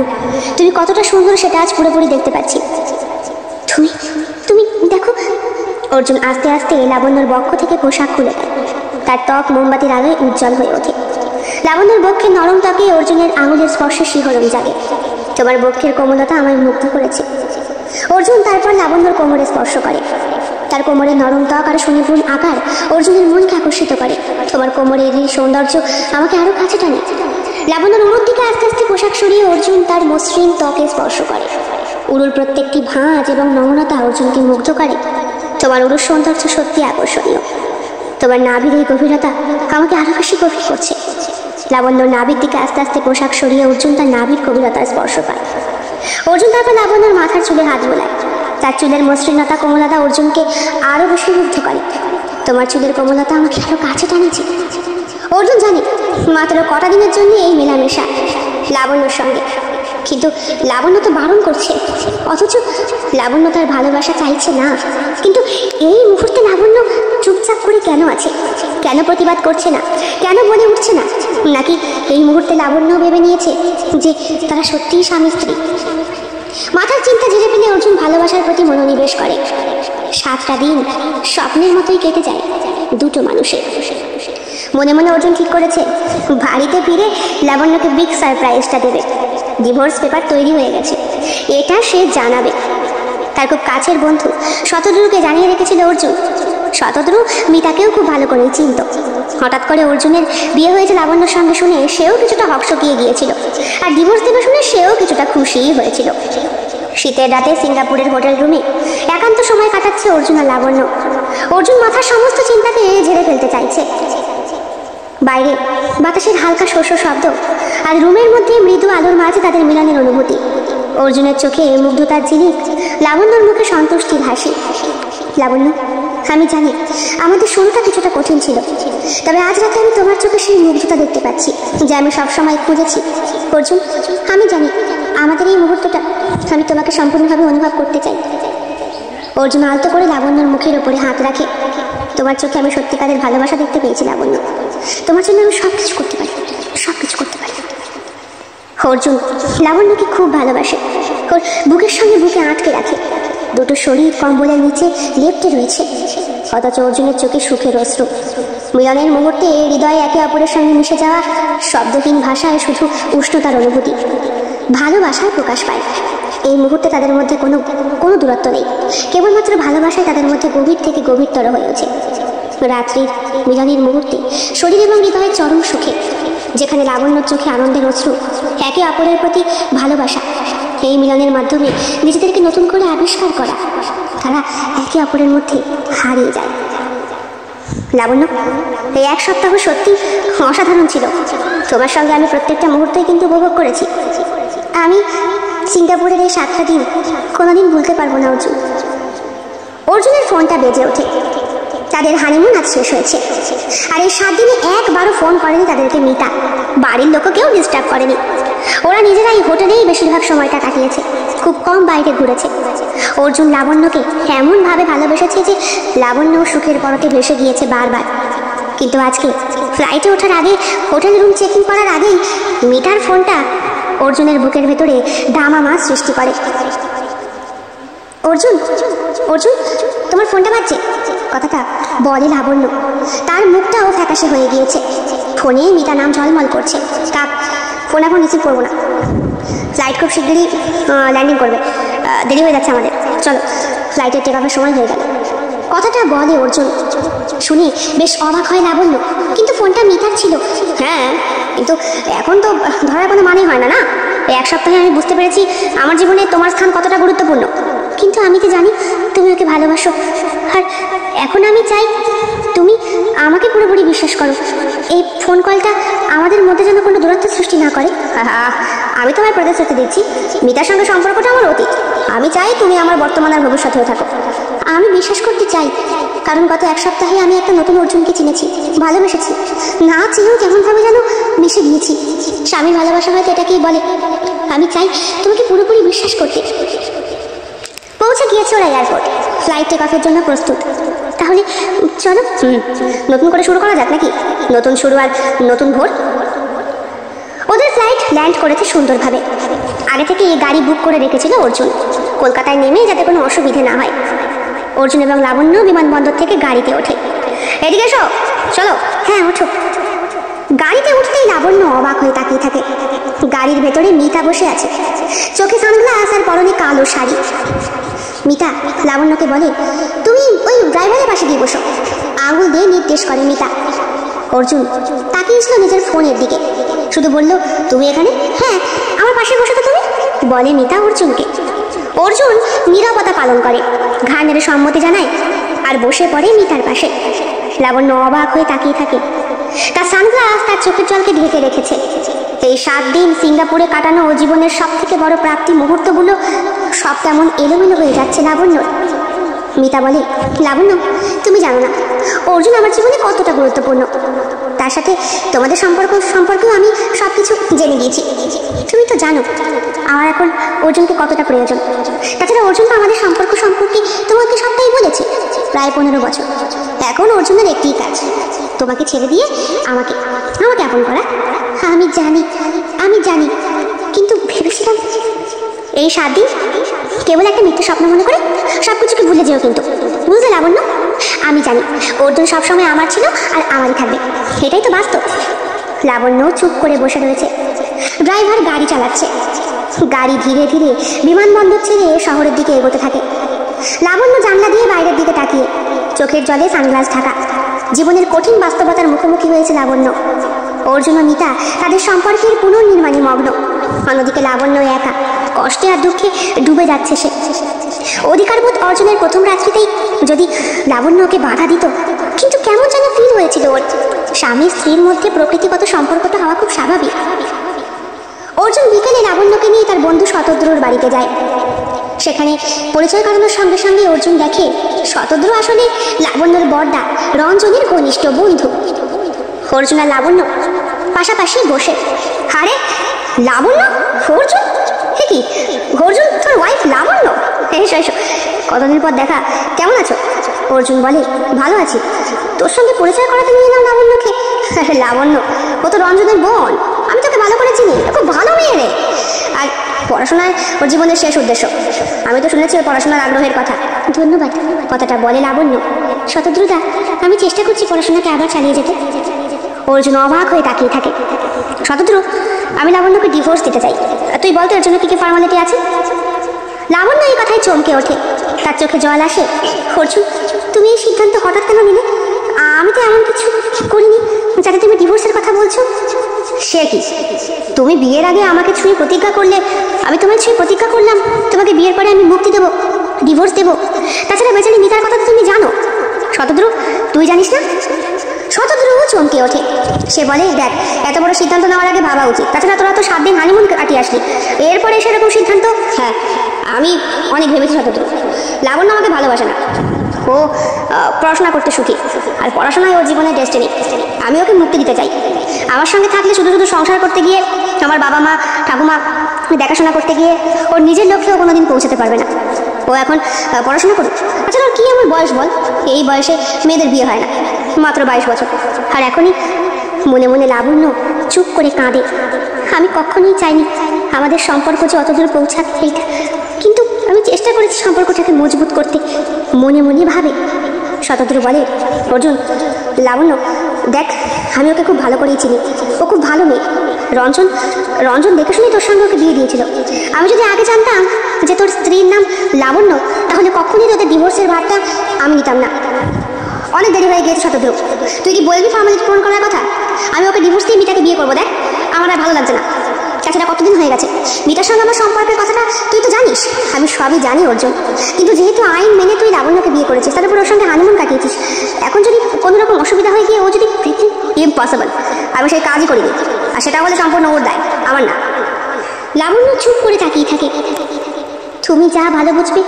তুমি কতটা সুন্দর সেটা আজ পুরোপুরি দেখতে পাচ্ছি। তুমি তুমি দেখো। অর্জুন আস্তে আস্তে লাবণ্যর বক্ষ থেকে পোশাক খুলে দেয়। তার ত্বক মোমবাতির আলোয় উজ্জ্বল হয়ে ওঠে। লাবণ্যর বক্ষের নরম ত্বকে অর্জুনের আঙুলের স্পর্শে শিহরণ জাগে। তোমার বক্ষের কোমলতা আমায় মুগ্ধ করেছে। অর্জুন তারপর লাবণ্যর কোমরে স্পর্শ করে। তার কোমরের নরম ত্বক আর সুনিপুণ আকার অর্জুনের মনকে আকর্ষিত করে। তোমার কোমরের এই সৌন্দর্য আমাকে আরো কাছে টানে। লাবণ্যর উড়ুর দিকে আস্তে আস্তে পোশাক সরিয়ে অর্জুন তার মসৃণ ত্বকে স্পর্শ করে। উড়ুর প্রত্যেকটি ভাঁজ এবং নমনতা অর্জুনকে মুগ্ধ করে। তোমার উড়ুর সৌন্দর্য সত্যি আকর্ষণীয়। তোমার নাভির এই গভীরতা আমাকে আরো বেশি গভীর করছে। লাবণ্যর নাভির দিকে আস্তে আস্তে পোশাক সরিয়ে অর্জুন তার নাভির গভীরতার স্পর্শ পায়। অর্জুন তারপর লাবণ্যর মাথার চুলে হাত বোলায়। তার চুলের মসৃণতা কোমলতা অর্জুনকে আরো বেশি মুগ্ধ করে। তোমার চুলের কোমলতা আমাকে আরো কাছে টানেছে। অর্জুন জানে মাত্র কটা দিনের জন্য এই মেলামেশা লাবণ্যর সঙ্গে, কিন্তু লাবণ্য তো বারণ করছে। অথচ লাবণ্য তার ভালোবাসা চাইছে না। কিন্তু এই মুহূর্তে লাবণ্য চুপচাপ করে কেন আছে? কেন প্রতিবাদ করছে না? কেন বলে উঠছে না? নাকি এই মুহূর্তে লাবণ্য ভেবে নিয়েছে যে তারা সত্যিই স্বামী স্ত্রী? মাথার চিন্তা ঝেড়ে ফেলে অর্জুন ভালোবাসার প্রতি মনোনিবেশ করে। 7টা দিন স্বপ্নের মতোই কেটে যায় দুটো মানুষের। মনে মনে অর্জুন ঠিক করেছে বাড়িতে ফিরে লাবণ্যকে বিগ সারপ্রাইজটা দেবে। ডিভোর্স পেপার তৈরি হয়ে গেছে, এটা সে জানাবে। তার খুব কাছের বন্ধু শতদ্রুকে জানিয়ে রেখেছিল অর্জুন। শতদ্রু মিতাকেও খুব ভালো করেই চিনত। হঠাৎ করে অর্জুনের বিয়ে হয়েছে লাবণ্যর সঙ্গে শুনে সেও কিছুটা হকচকিয়ে গিয়েছিল, আর ডিভোর্স দেবে শুনে সেও কিছুটা খুশিই হয়েছিল। শীতের রাতে সিঙ্গাপুরের হোটেল রুমে একান্ত সময় কাটাচ্ছে অর্জুন আর লাবণ্য। অর্জুন মাথার সমস্ত চিন্তাকে ঝেড়ে ফেলতে চাইছে। বাইরে বাতাসের হালকা শস্য শব্দ আর রুমের মধ্যে মৃদু আলোর মাঝে তাদের মিলনের অনুভূতি। অর্জুনের চোখে মুগ্ধতার ঝিলিক, লাবণ্যর মুখে সন্তুষ্টির হাসি। লাবণ্য, আমি জানি আমাদের শুরুটা কিছুটা কঠিন ছিল, তবে আজ রাতে আমি তোমার চোখে সেই মুগ্ধতা দেখতে পাচ্ছি যা আমি সবসময় খুঁজেছি। অর্জুন, আমি জানি আমাদের এই মুহূর্তটা আমি তোমাকে সম্পূর্ণভাবে অনুভব করতে চাই। অর্জুন আলতো করে লাবণ্যর মুখের ওপরে হাত রাখে। তোমার চোখে আমি সত্যিকারের ভালোবাসা দেখতে পেয়েছি লাবণ্য। তোমার জন্য আমি সব কিছু করতে পারি, সব কিছু করতে পারি। অর্জুন লাবণ্যকে খুব ভালোবাসে। ওর বুকের সঙ্গে বুকে আটকে রাখে। দুটো শরীর কম্বলের নিচে লেপ্টে রয়েছে, অথচ অর্জুনের চোখে সুখের অশ্রু। মিলনের মুহূর্তে হৃদয়ে একে অপরের সঙ্গে মিশে যাওয়া শব্দহীন ভাষায় শুধু উষ্ণতার অনুভূতি, ভালোবাসার প্রকাশ পায়। এই মুহূর্তে তাদের মধ্যে কোনো দূরত্ব নেই, কেবলমাত্র ভালোবাসায় তাদের মধ্যে গভীর থেকে গভীরতর হয়ে ওঠে। রাত্রির মিলনের মুহূর্তে শরীর এবং হৃদয়ের চরম সুখে, যেখানে লাবণ্যর চোখে আনন্দের অশ্রু, একে অপরের প্রতি ভালোবাসা। এই মিলনের মাধ্যমে নিজেদেরকে নতুন করে আবিষ্কার করা, তারা একে অপরের মধ্যে হারিয়ে যায়। লাবণ্য, এই 1 সপ্তাহ সত্যি অসাধারণ ছিল। তোমার সঙ্গে আমি প্রত্যেকটা মুহূর্তেই কিন্তু উপভোগ করেছি। আমি সিঙ্গাপুরের এই 7টা দিন কোনোদিন ভুলতে পারবো না অর্জুন। অর্জুনের ফোনটা বেজে ওঠে। তাদের হানিমুন আজ শেষ হয়েছে, আর এই 7 দিনে একবারও ফোন করেনি তাদেরকে মিতা। বাড়ির লোকও কেউ ডিস্টার্ব করেনি। ওরা নিজেরাই হোটেলেই বেশিরভাগ সময়টা কাটিয়েছে, খুব কম বাইরে ঘুরেছে। অর্জুন লাবণ্যকে এমনভাবে ভালোবেসেছে যে লাবণ্য সুখের পরতে ভেসে গিয়েছে বারবার। কিন্তু আজকে ফ্লাইটে ওঠার আগে, হোটেল রুম চেক ইন করার আগেই মিতার ফোনটা অর্জুনের বুকের ভেতরে দামামা সৃষ্টি করে। অর্জুন, অর্জুন, তোমার ফোনটা বাজছে, কথাটা বলে লাবণ্য। তার মুখটাও ফ্যাকাশে হয়ে গিয়েছে। ফোনে মিতা নাম ঝলমল করছে। কাক, ফোন এখন রিসিভ করবো না, ফ্লাইট খুব শীঘ্রই ল্যান্ডিং করবে, দেরি হয়ে যাচ্ছে আমাদের। চলো, ফ্লাইটের টেক অফের সময় হয়ে গেল। কথাটা বলে অর্জুন। শুনে বেশ অবাক হয় লাবণ্য। কিন্তু ফোনটা মিতার ছিল। হ্যাঁ, কিন্তু এখন তো ধরার কোনো মানেই হয় না। না, এক সপ্তাহে আমি বুঝতে পেরেছি আমার জীবনে তোমার স্থান কতটা গুরুত্বপূর্ণ। কিন্তু আমি তো জানি তুমি ওকে ভালোবাসো, আর এখন আমি চাই তুমি আমাকে পুরোপুরি বিশ্বাস করো। এই ফোন কলটা আমাদের মধ্যে যেন কোনো দূরত্ব সৃষ্টি না করে। আমি তোমায় প্রতিশ্রুতি দিচ্ছি, মিতার সঙ্গে সম্পর্কটা আমার অতীত। আমি চাই তুমি আমার বর্তমান আর ভবিষ্যতেও থাকো। আমি বিশ্বাস করতে চাই, কারণ গত এক সপ্তাহে আমি একটা নতুন অর্জুনকে চিনেছি, ভালোবেসেছি। না চেয়েও কেমনভাবে যেন মিশে গিয়েছি। স্বামীর ভালোবাসা হয়তো এটাকেই বলে। আমি চাই তোমাকে পুরোপুরি বিশ্বাস করতে। পৌঁছে গিয়েছে ওরা এয়ারপোর্ট। ফ্লাইট টেক অফের জন্য প্রস্তুত। তাহলে চলো নতুন করে শুরু করা যাক নাকি? নতুন শুরু আর নতুন ভোর। ওদের ফ্লাইট ল্যান্ড করেছে সুন্দরভাবে। আগে থেকে গাড়ি বুক করে রেখেছিল অর্জুন, কলকাতায় নেমে যাতে কোনো অসুবিধে না হয়। অর্জুন এবং লাবণ্য বিমানবন্দর থেকে গাড়িতে ওঠে। এদিকে এসো, চলো। হ্যাঁ, ওঠো। গাড়িতে উঠতেই লাবণ্য অবাক হয়ে তাকিয়ে থাকে। গাড়ির ভেতরে মিতা বসে আছে, চোখে সানগ্লাস আর পরনে কালো শাড়ি। মিতা লাবণ্যকে বলে, তুমি ওই ড্রাইভারের পাশে গিয়ে বসো। আঙুল দিয়ে নির্দেশ করে মিতা। অর্জুন তাকিয়েছিল নিজের ফোনের দিকে, শুধু বলল, তুমি এখানে? হ্যাঁ, আমার পাশে বসো তো তুমি, বলে মিতা অর্জুনকে। অর্জুন নীরবতা পালন করে, ঘাড় নেড়ে সম্মতি জানায় আর বসে পড়ে মিতার পাশে। লাবণ্য অবাক হয়ে তাকিয়ে থাকে। তার সানগ্লাস তার চোখের জলকে ঢেকে রেখেছে। এই 7 দিন সিঙ্গাপুরে কাটানো ও জীবনের সব থেকে বড় প্রাপ্তি মুহূর্তগুলো সব কেমন এলোমেলো হয়ে যাচ্ছে লাবণ্য। মিতা বলে, লাবণ্য তুমি জানো না অর্জুন আমার জীবনে কতটা গুরুত্বপূর্ণ। তার সাথে তোমাদের সম্পর্কেও আমি সব কিছু জেনে গিয়েছি। তুমি তো জানো আমার এখন অর্জুনকে কতটা প্রয়োজন। তাছাড়া অর্জুন তো আমাদের সম্পর্ক সম্পর্কে তোমাকে সবটাই বলেছে, প্রায় 15 বছর। এখন অর্জুনের একটিই কাজ, তোমাকে ছেড়ে দিয়ে আমাকে আপন করা। আমি জানি, কিন্তু ভেবেছিলাম এই 7 দিন কেবল একটা মিথ্যে স্বপ্ন মনে করে সবকিছুকে ভুলে যেও। কিন্তু বুঝলে লাবণ্য, আমি জানি অর্জুন সবসময় আমার ছিল আর আমারই থাকবে, এটাই তো বাস্তব। লাবণ্য চুপ করে বসে রয়েছে। ড্রাইভার গাড়ি চালাচ্ছে। গাড়ি ধীরে ধীরে বিমানবন্দর ছেড়ে শহরের দিকে এগোতে থাকে। লাবণ্য জানলা দিয়ে বাইরের দিকে তাকিয়ে, চোখের জলে সানগ্লাস ঢাকা। জীবনের কঠিন বাস্তবতার মুখোমুখি হয়েছে লাবণ্য। অর্জুন ও মিতা তাদের সম্পর্কের পুনর্নির্মাণে মগ্ন। অন্যদিকে লাবণ্য একা, কষ্টে আর দুঃখে ডুবে যাচ্ছে সে। অধিকারবোধ অর্জুনের প্রথম রাত্রিতেই যদি লাবণ্যকে বাধা দিত, কিন্তু কেমন যেন ফিল হয়েছিল ওর। স্বামী স্ত্রীর মধ্যে প্রকৃতিগত সম্পর্কটা হওয়া খুব স্বাভাবিক। অর্জুন বিকেলে লাবণ্যকে নিয়ে তার বন্ধু শতদ্রুর বাড়িতে যায়। সেখানে পরিচয় করানোর সঙ্গে সঙ্গে অর্জুন দেখে শতদ্রু আসলে লাবণ্যর বড়দা রঞ্জনের ঘনিষ্ঠ বন্ধু। অর্জুন আর লাবণ্য পাশাপাশি বসে। আরে লাবণ্য, অর্জুন, হে কি অর্জুন, তোর ওয়াইফ লাবণ্য? এসো এসো, কতদিন পর দেখা, কেমন আছো? অর্জুন বলে, ভালো আছি। তোর সঙ্গে পরিচয় করাতে নিয়ে এলাম লাবণ্যকে। লাবণ্য, ও তো রঞ্জনের বোন, আমি তোকে ভালো করে চিনি, খুব ভালো মেয়ে রে। আর পড়াশোনায় ওর জীবনের শেষ উদ্দেশ্য। আমি তো শুনেছি ওর পড়াশোনার আগ্রহের কথা। ধন্যবাদ, কথাটা বলে লাবণ্য। শতদ্রুদা, আমি চেষ্টা করছি পড়াশোনাকে আবার চালিয়ে যেতে। অর্জুন অবাক হয়ে তাকিয়ে থাকে। শতদ্রু, আমি লাবণ্যকে ডিভোর্স দিতে চাই। তুই বলতো এর জন্য কি কি ফর্মালিটি আছে? লাবণ্য এই কথায় চমকে ওঠে, তার চোখে জল আসে। অর্জুন, তুমি এই সিদ্ধান্ত হঠাৎ কেন নিলে? আমি তো এমন কিছু করিনি যাতে তুমি ডিভোর্সের কথা বলছো। সে কি, তুমি বিয়ের আগে আমাকে ছুঁয়ে প্রতিজ্ঞা করলে, আমি তোমায় ছুঁয়ে প্রতিজ্ঞা করলাম তোমাকে বিয়ের পরে আমি মুক্তি দেবো, ডিভোর্স দেবো। তাছাড়া বেচারি মিতার কথা তো তুমি জানো। শতদ্রু, তুই জানিস না? শতদ্রু চমকে ওঠে। সে বলে, দেখ, এত বড় সিদ্ধান্ত নেওয়ার আগে ভাবা উচিত। তাছাড়া তোরা তো 7 দিন হানিমুন কাটিয়ে আসলি, এরপরে সেরকম সিদ্ধান্ত? হ্যাঁ, আমি অনেক ভেবেছি শতদ্রু। লাবণ্য আমাকে ভালোবাসে না, ও পড়াশোনা করতে সুখী, আর পড়াশোনায় ওর জীবনের ডেস্টিনি। আমি ওকে মুক্তি দিতে চাই। আমার সঙ্গে থাকলে শুধু শুধু সংসার করতে গিয়ে, আমার বাবা মা ঠাকুমা দেখাশোনা করতে গিয়ে ওর নিজের লক্ষ্যেও কোনোদিন পৌঁছাতে পারবে না। ও এখন পড়াশোনা করুক। আচ্ছা, ওর কী এমন বয়স বল? এই বয়সে মেয়েদের বিয়ে হয় না, মাত্র 22 বছর। আর এখনই মনে মনে লাবণ্য চুপ করে কাঁদে। আমি কখনোই চাইনি আমাদের সম্পর্ক যে অতদূর পৌঁছাক, এইটা। কিন্তু আমি চেষ্টা করেছি সম্পর্কটাকে মজবুত করতে, মনে মনে ভাবে। শতদ্রু বলে, অর্জুন, লাবণ্য, দেখ, আমি ওকে খুব ভালো করেই চিনি, ও খুব ভালো মেয়ে। রঞ্জন রঞ্জন দেখে শুনে তোর সঙ্গে ওকে বিয়ে দিয়েছিল। আমি যদি আগে জানতাম যে তোর স্ত্রীর নাম লাবণ্য, তাহলে কখনই তোদের ডিভোর্সের ভারটা আমি নিতাম না। অনেক দেরি হয়ে গিয়েছে শতদ্রু, তুই কি বলবি ফর্মালিটি পূরণ করার কথা? আমি ওকে ডিভোর্স দিয়ে মিতাকে বিয়ে করবো। দেখ, আমার আর ভালো লাগছে না। তাছাড়া কতদিন হয়ে গেছে মিতার সঙ্গে আমার সম্পর্কের কথাটা তুই তো জানিস। আমি সবই জানি অর্জুন, কিন্তু যেহেতু আইন মেনে তুই লাবণ্যকে বিয়ে করেছিস, তার উপর ওর সঙ্গে হানিমুন কাটিয়েছিস, এখন যদি কোনো রকম অসুবিধা হয়ে গিয়ে ও যদি ইম্পসিবল, আমি সেই কাজই করিনি। আর সেটা বলে সম্পূর্ণ ওর দায়, আমার না। লাবণ্য চুপ করে তাকিয়ে থাকে। তুমি যা ভালো বুঝবে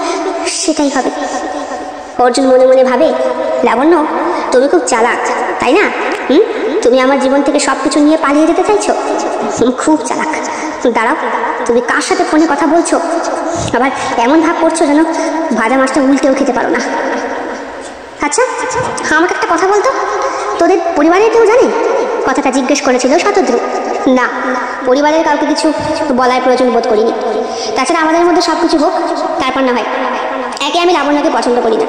সেটাই হবে। অর্জুন মনে মনে ভাবে, লাবণ্য তুমি খুব চালাক, তাই না? তুমি আমার জীবন থেকে সব কিছু নিয়ে পালিয়ে যেতে চাইছো? খুব চালাক। দাঁড়াও, তুমি কার সাথে ফোনে কথা বলছো? আবার এমন ভাব করছো যেন ভাজা মাছটা উল্টেও খেতে পারো না। আচ্ছা, আমাকে একটা কথা বলতো, তোদের পরিবারের কেউ জানে? কথাটা জিজ্ঞেস করেছিল শতদ্রু। না, পরিবারের কাউকে কিছু বলার প্রয়োজন বোধ করিনি। তাছাড়া আমাদের মধ্যে সব কিছু হোক, তারপর না হয়। একে আমি লাবণ্যকে পছন্দ করি না,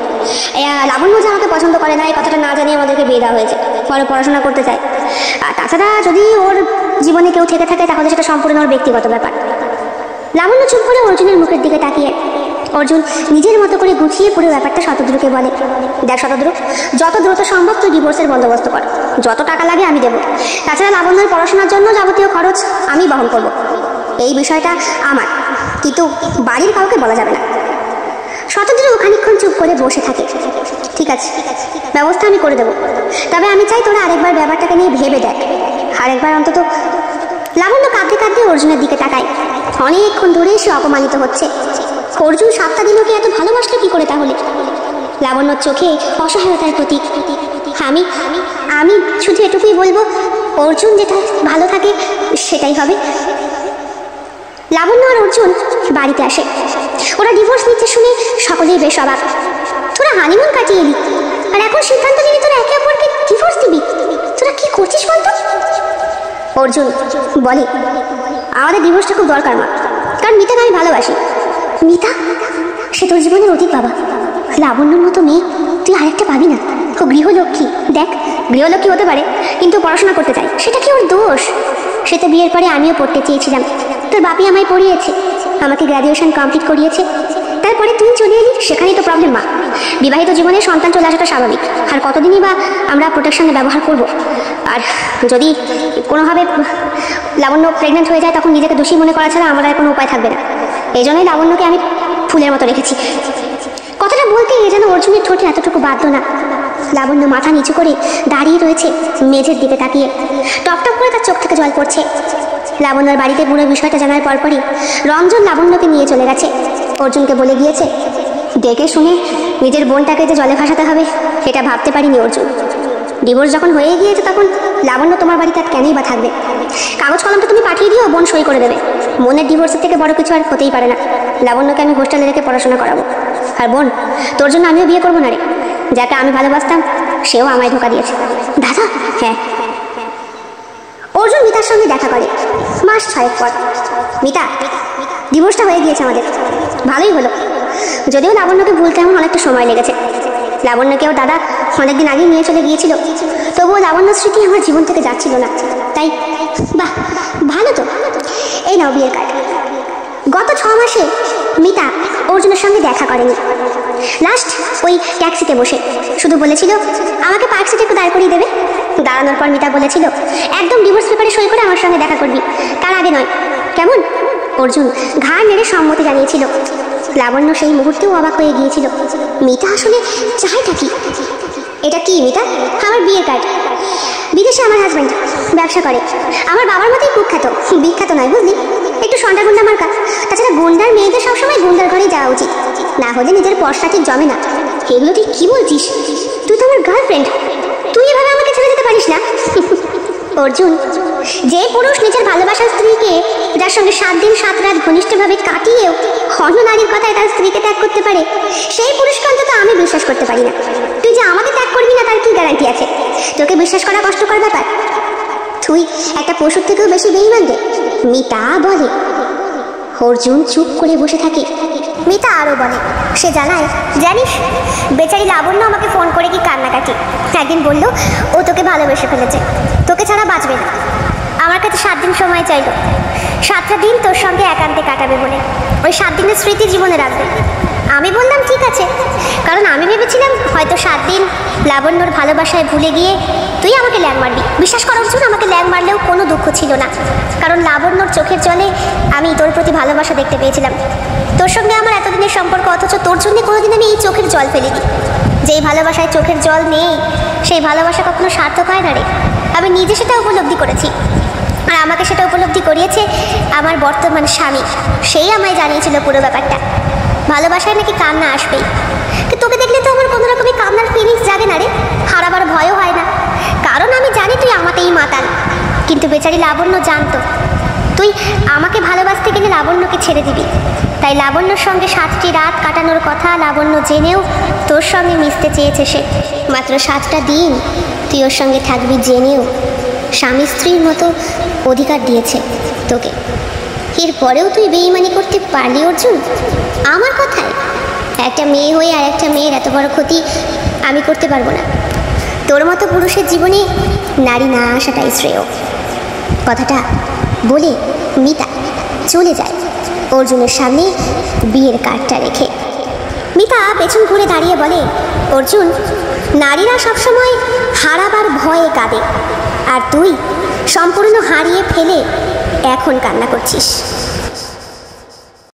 লাবণ্য যে আমাকে পছন্দ করে না এই কথাটা না জানিয়ে আমাদেরকে বিয়ে দেওয়া হয়েছে। পরে পড়াশোনা করতে চাই। আর তাছাড়া যদি ওর জীবনে কেউ থেকে থাকে তাহলে সেটা সম্পূর্ণ ওর ব্যক্তিগত ব্যাপার। লাবণ্য চুপ করে অর্জুনের মুখের দিকে তাকিয়ে অর্জুন নিজের মতো করে গুছিয়ে পুরো ব্যাপারটা শতদ্রুকে বলে। দেখ শতদ্রু, যত দ্রুত সম্ভব তুই ডিভোর্সের বন্দোবস্ত কর, যত টাকা লাগে আমি দেবো। তাছাড়া লাবণ্যের পড়াশোনার জন্য যাবতীয় খরচ আমি বহন করব। এই বিষয়টা আমার, কিন্তু বাড়ির কাউকে বলা যাবে না। শতদ্রু খানিকক্ষণ চুপ করে বসে থাকে। ঠিক আছে, ব্যবস্থা আমি করে দেবো, তবে আমি চাই তোরা আরেকবার ব্যাপারটাকে নিয়ে ভেবে দেখ, আরেকবার অন্তত। লাবণ্য কাঁদতে কাঁদতে অর্জুনের দিকে তাকায়। অনেকক্ষণ ধরে সে অপমানিত হচ্ছে। অর্জুন 7টা দিন ওকে এত ভালোবাসলো কি করে তাহলে? লাবণ্যর চোখে অসহায়তার প্রতীক। আমি আমি শুধু এটুকুই বলবো, অর্জুন যেটা ভালো থাকে সেটাই হবে। লাবণ্য আর অর্জুন বাড়িতে আসে। ওরা ডিভোর্স নিচ্ছে শুনে সকলেই বেশ অবাক। তোরা হানিমুন কাটিয়ে এলি, আর এখন সিদ্ধান্ত নিয়ে তোরা একে অপরকে ডিভোর্স দিবি? তোরা কি করছিস বলতো? অর্জুন বলে, আমাদের ডিভোর্সটা খুব দরকার মা, কারণ মিতাকে আমি ভালোবাসি। মিতা? সে তোর জীবনের অতীত বাবা। লাবণ্যর মতো মেয়ে তুই আরেকটা পাবি না। ও গৃহলক্ষ্মী। দেখ, গৃহলক্ষ্মী হতে পারে, কিন্তু পড়াশোনা করতে চাই, সেটা কি ওর দোষ? সে তো বিয়ের পরে আমিও পড়তে চেয়েছিলাম, তোর বাপি আমায় পড়িয়েছে, আমাকে গ্র্যাজুয়েশন কমপ্লিট করিয়েছে। তারপরে তুই চলে এলি, সেখানেই তো প্রবলেম মা। বিবাহিত জীবনে সন্তান চলে আসাটা স্বাভাবিক, আর কতদিনই বা আমরা প্রোটেকশনে ব্যবহার করব? আর যদি কোনোভাবে লাবণ্য প্রেগনেন্ট হয়ে যায়, তখন নিজেকে দোষী মনে করা ছাড়া আমার আর কোনো উপায় থাকবে না। এই জন্যই লাবণ্যকে আমি ফুলের মতো রেখেছি। কথাটা বলতে এ যেন অর্জুনের ঠোঁটে এতটুকু বাধ্য না। লাবণ্য মাথা নিচু করে দাঁড়িয়ে রয়েছে মেঝের দিকে তাকিয়ে। টপ টপ করে তার চোখ থেকে জল পড়ছে। লাবণ্যর বাড়িতে পুরো বিষয়টা জানার পরপরই রঞ্জন লাবণ্যকে নিয়ে চলে গেছে। অর্জুনকে বলে গিয়েছে, দেখে শুনে নিজের বোনটাকে যে জলে ভাসাতে হবে এটা ভাবতে পারিনি অর্জুন। ডিভোর্স যখন হয়ে গিয়েছে তখন লাবণ্য তোমার বাড়িতে আর কেনই বা থাকবে? কাগজ কলমটা তুমি পাঠিয়ে দিও, বোন সই করে দেবে। বোনের ডিভোর্সের থেকে বড় কিছু আর হতেই পারে না। লাবণ্যকে আমি হোস্টেলে রেখে পড়াশোনা করাবো। আর বোন, তোর জন্য আমিও বিয়ে করবো না রে। যাকে আমি ভালোবাসতাম সেও আমায় ধোকা দিয়েছে। দাদা? হ্যাঁ। অর্জুন মিতার সঙ্গে দেখা করে মাস 6 পর। মিতা, ডিভোর্সটা হয়ে গিয়েছে আমাদের, ভালোই হলো। যদিও লাবণ্যকে ভুলতে আমার অনেকটা সময় লেগেছে। লাবণ্যকেও দাদা অনেকদিন আগেই নিয়ে চলে গিয়েছিল, তবুও লাবণ্যর স্মৃতি আমার জীবন থেকে যাচ্ছিল না। তাই বাহ, ভালো তো। এই নাও বিয়ের কার্ড। গত 6 মাসে মিতা অর্জুনের সঙ্গে দেখা করেনি। লাস্ট ওই ট্যাক্সিতে বসে শুধু বলেছিল আমাকে পার্ক সিটে একটু দাঁড় করিয়ে দেবে। দাঁড়ানোর পর মিতা বলেছিল একদম ডিভোর্স পেপারে সই করে আমার সঙ্গে দেখা করবি, তার আগে নয়, কেমন? অর্জুন ঘাড় নেড়ে সম্মতি জানিয়েছিল। লাবণ্য সেই মুহূর্তেও অবাক হয়ে গিয়েছিল। মিতা আসলে চাইটা কি? এটা কি মিতা? আমার বিয়ের কার্ড। বিদেশে আমার হাজব্যান্ড ব্যবসা করে, আমার বাবার মতোই কুখ্যাত, বিখ্যাত নয় বুঝলি, একটু সন্ডা গুন্ডা মার্কা। তাছাড়া গুন্ডার মেয়েদের সবসময় গুন্ডার ঘরে যাওয়া উচিত, না হলে নিজের পয়সা ঠিক জমে না। এগুলো তুই কি বলছিস? তুই তো আমার গার্লফ্রেন্ড, তুই এভাবে আমাকে ছেড়ে দিতে পারিস না। অর্জুন, যে পুরুষ নিজের ভালোবাসার স্ত্রীকে, যার সঙ্গে 7 দিন 7 রাত ঘনিষ্ঠভাবে কাটিয়েও অন্য নারীর কথায় তার স্ত্রীকে ত্যাগ করতে পারে, সেই পুরুষকে অন্তত আমি বিশ্বাস করতে পারি না। তুই যে আমাকে ত্যাগ করবি না তার কি গ্যারান্টি আছে? তোকে বিশ্বাস করা কষ্টকর ব্যাপার। তুই একটা পশুর থেকেও বেশি বেঈমান রে, মিতা বলে। অর্জুন চুপ করে বসে থাকে। মিতা আরও বলে, সে জানায়, জানিস বেচারি লাবণ্য আমাকে ফোন করে কি কান্নাকাটি। একদিন বলল ও তোকে ভালোবেসে ফেলেছে, তোকে ছাড়া বাঁচবে না। আমার কাছে 7 দিন সময় চাইল, 7টা দিন তোর সঙ্গে একান্তে কাটাবে বলে। ওই 7 দিনের স্মৃতি জীবনে রাখবে। আমি বললাম ঠিক আছে, কারণ আমি ভেবেছিলাম হয়তো 7 দিন লাবণ্যর ভালোবাসায় ভুলে গিয়ে তুই আমাকে ল্যাং মারবি। বিশ্বাস করার জন্য আমাকে ল্যাং মারলেও কোনো দুঃখ ছিল না, কারণ লাবণ্যর চোখের জলে আমি তোর প্রতি ভালোবাসা দেখতে পেয়েছিলাম। তোর সঙ্গে আমার এতদিনের সম্পর্ক, অথচ তোর জন্য কোনোদিন আমি এই চোখের জল ফেলিনি। যেই ভালোবাসায় চোখের জল নেই, সেই ভালোবাসা কখনো সার্থক হয় না রে। আমি নিজে সেটা উপলব্ধি করেছি, আর আমাকে সেটা উপলব্ধি করিয়েছে আমার বর্তমান স্বামী। সেই আমায় জানিয়েছিল পুরো ব্যাপারটা। ভালোবাসায় নাকি কান্না আসবেই, কিন্তু তোকে দেখলে তো আমার কোনো রকমই কান্নার ফিলিংস জাগে না রে, হারাবার ভয়ও হয় না, কারণ আমি জানি তুই আমাতেই মাতাল। কিন্তু বেচারি লাবণ্য জানতো তুই আমাকে ভালোবাসতে গেলে লাবণ্যকে ছেড়ে দিবি, তাই লাবণ্যর সঙ্গে 7টি রাত কাটানোর কথা লাবণ্য জেনেও তোর সঙ্গে মিশতে চেয়েছে সে। মাত্র 7টা দিন তুই ওর সঙ্গে থাকবি জেনেও স্বামী স্ত্রীর মতো অধিকার দিয়েছে তোকে। এরপরেও তুই বেইমানি করতে পারলি অর্জুন আমার কথায়? একটা মেয়ে হয়ে আর একটা মেয়ের এত বড় ক্ষতি আমি করতে পারবো না। তোর মতো পুরুষের জীবনে নারী না আসাটাই শ্রেয়। কথাটা বলে মিতা চলে যায় অর্জুনের সামনে বিয়ের কার্ডটা রেখে। মিতা পেছন ঘুরে দাঁড়িয়ে বলে, অর্জুন, নারীরা সবসময় হারাবার ভয়ে কাঁদে, আর তুই সম্পূর্ণ হারিয়ে ফেলে এখন কান্না করছিস।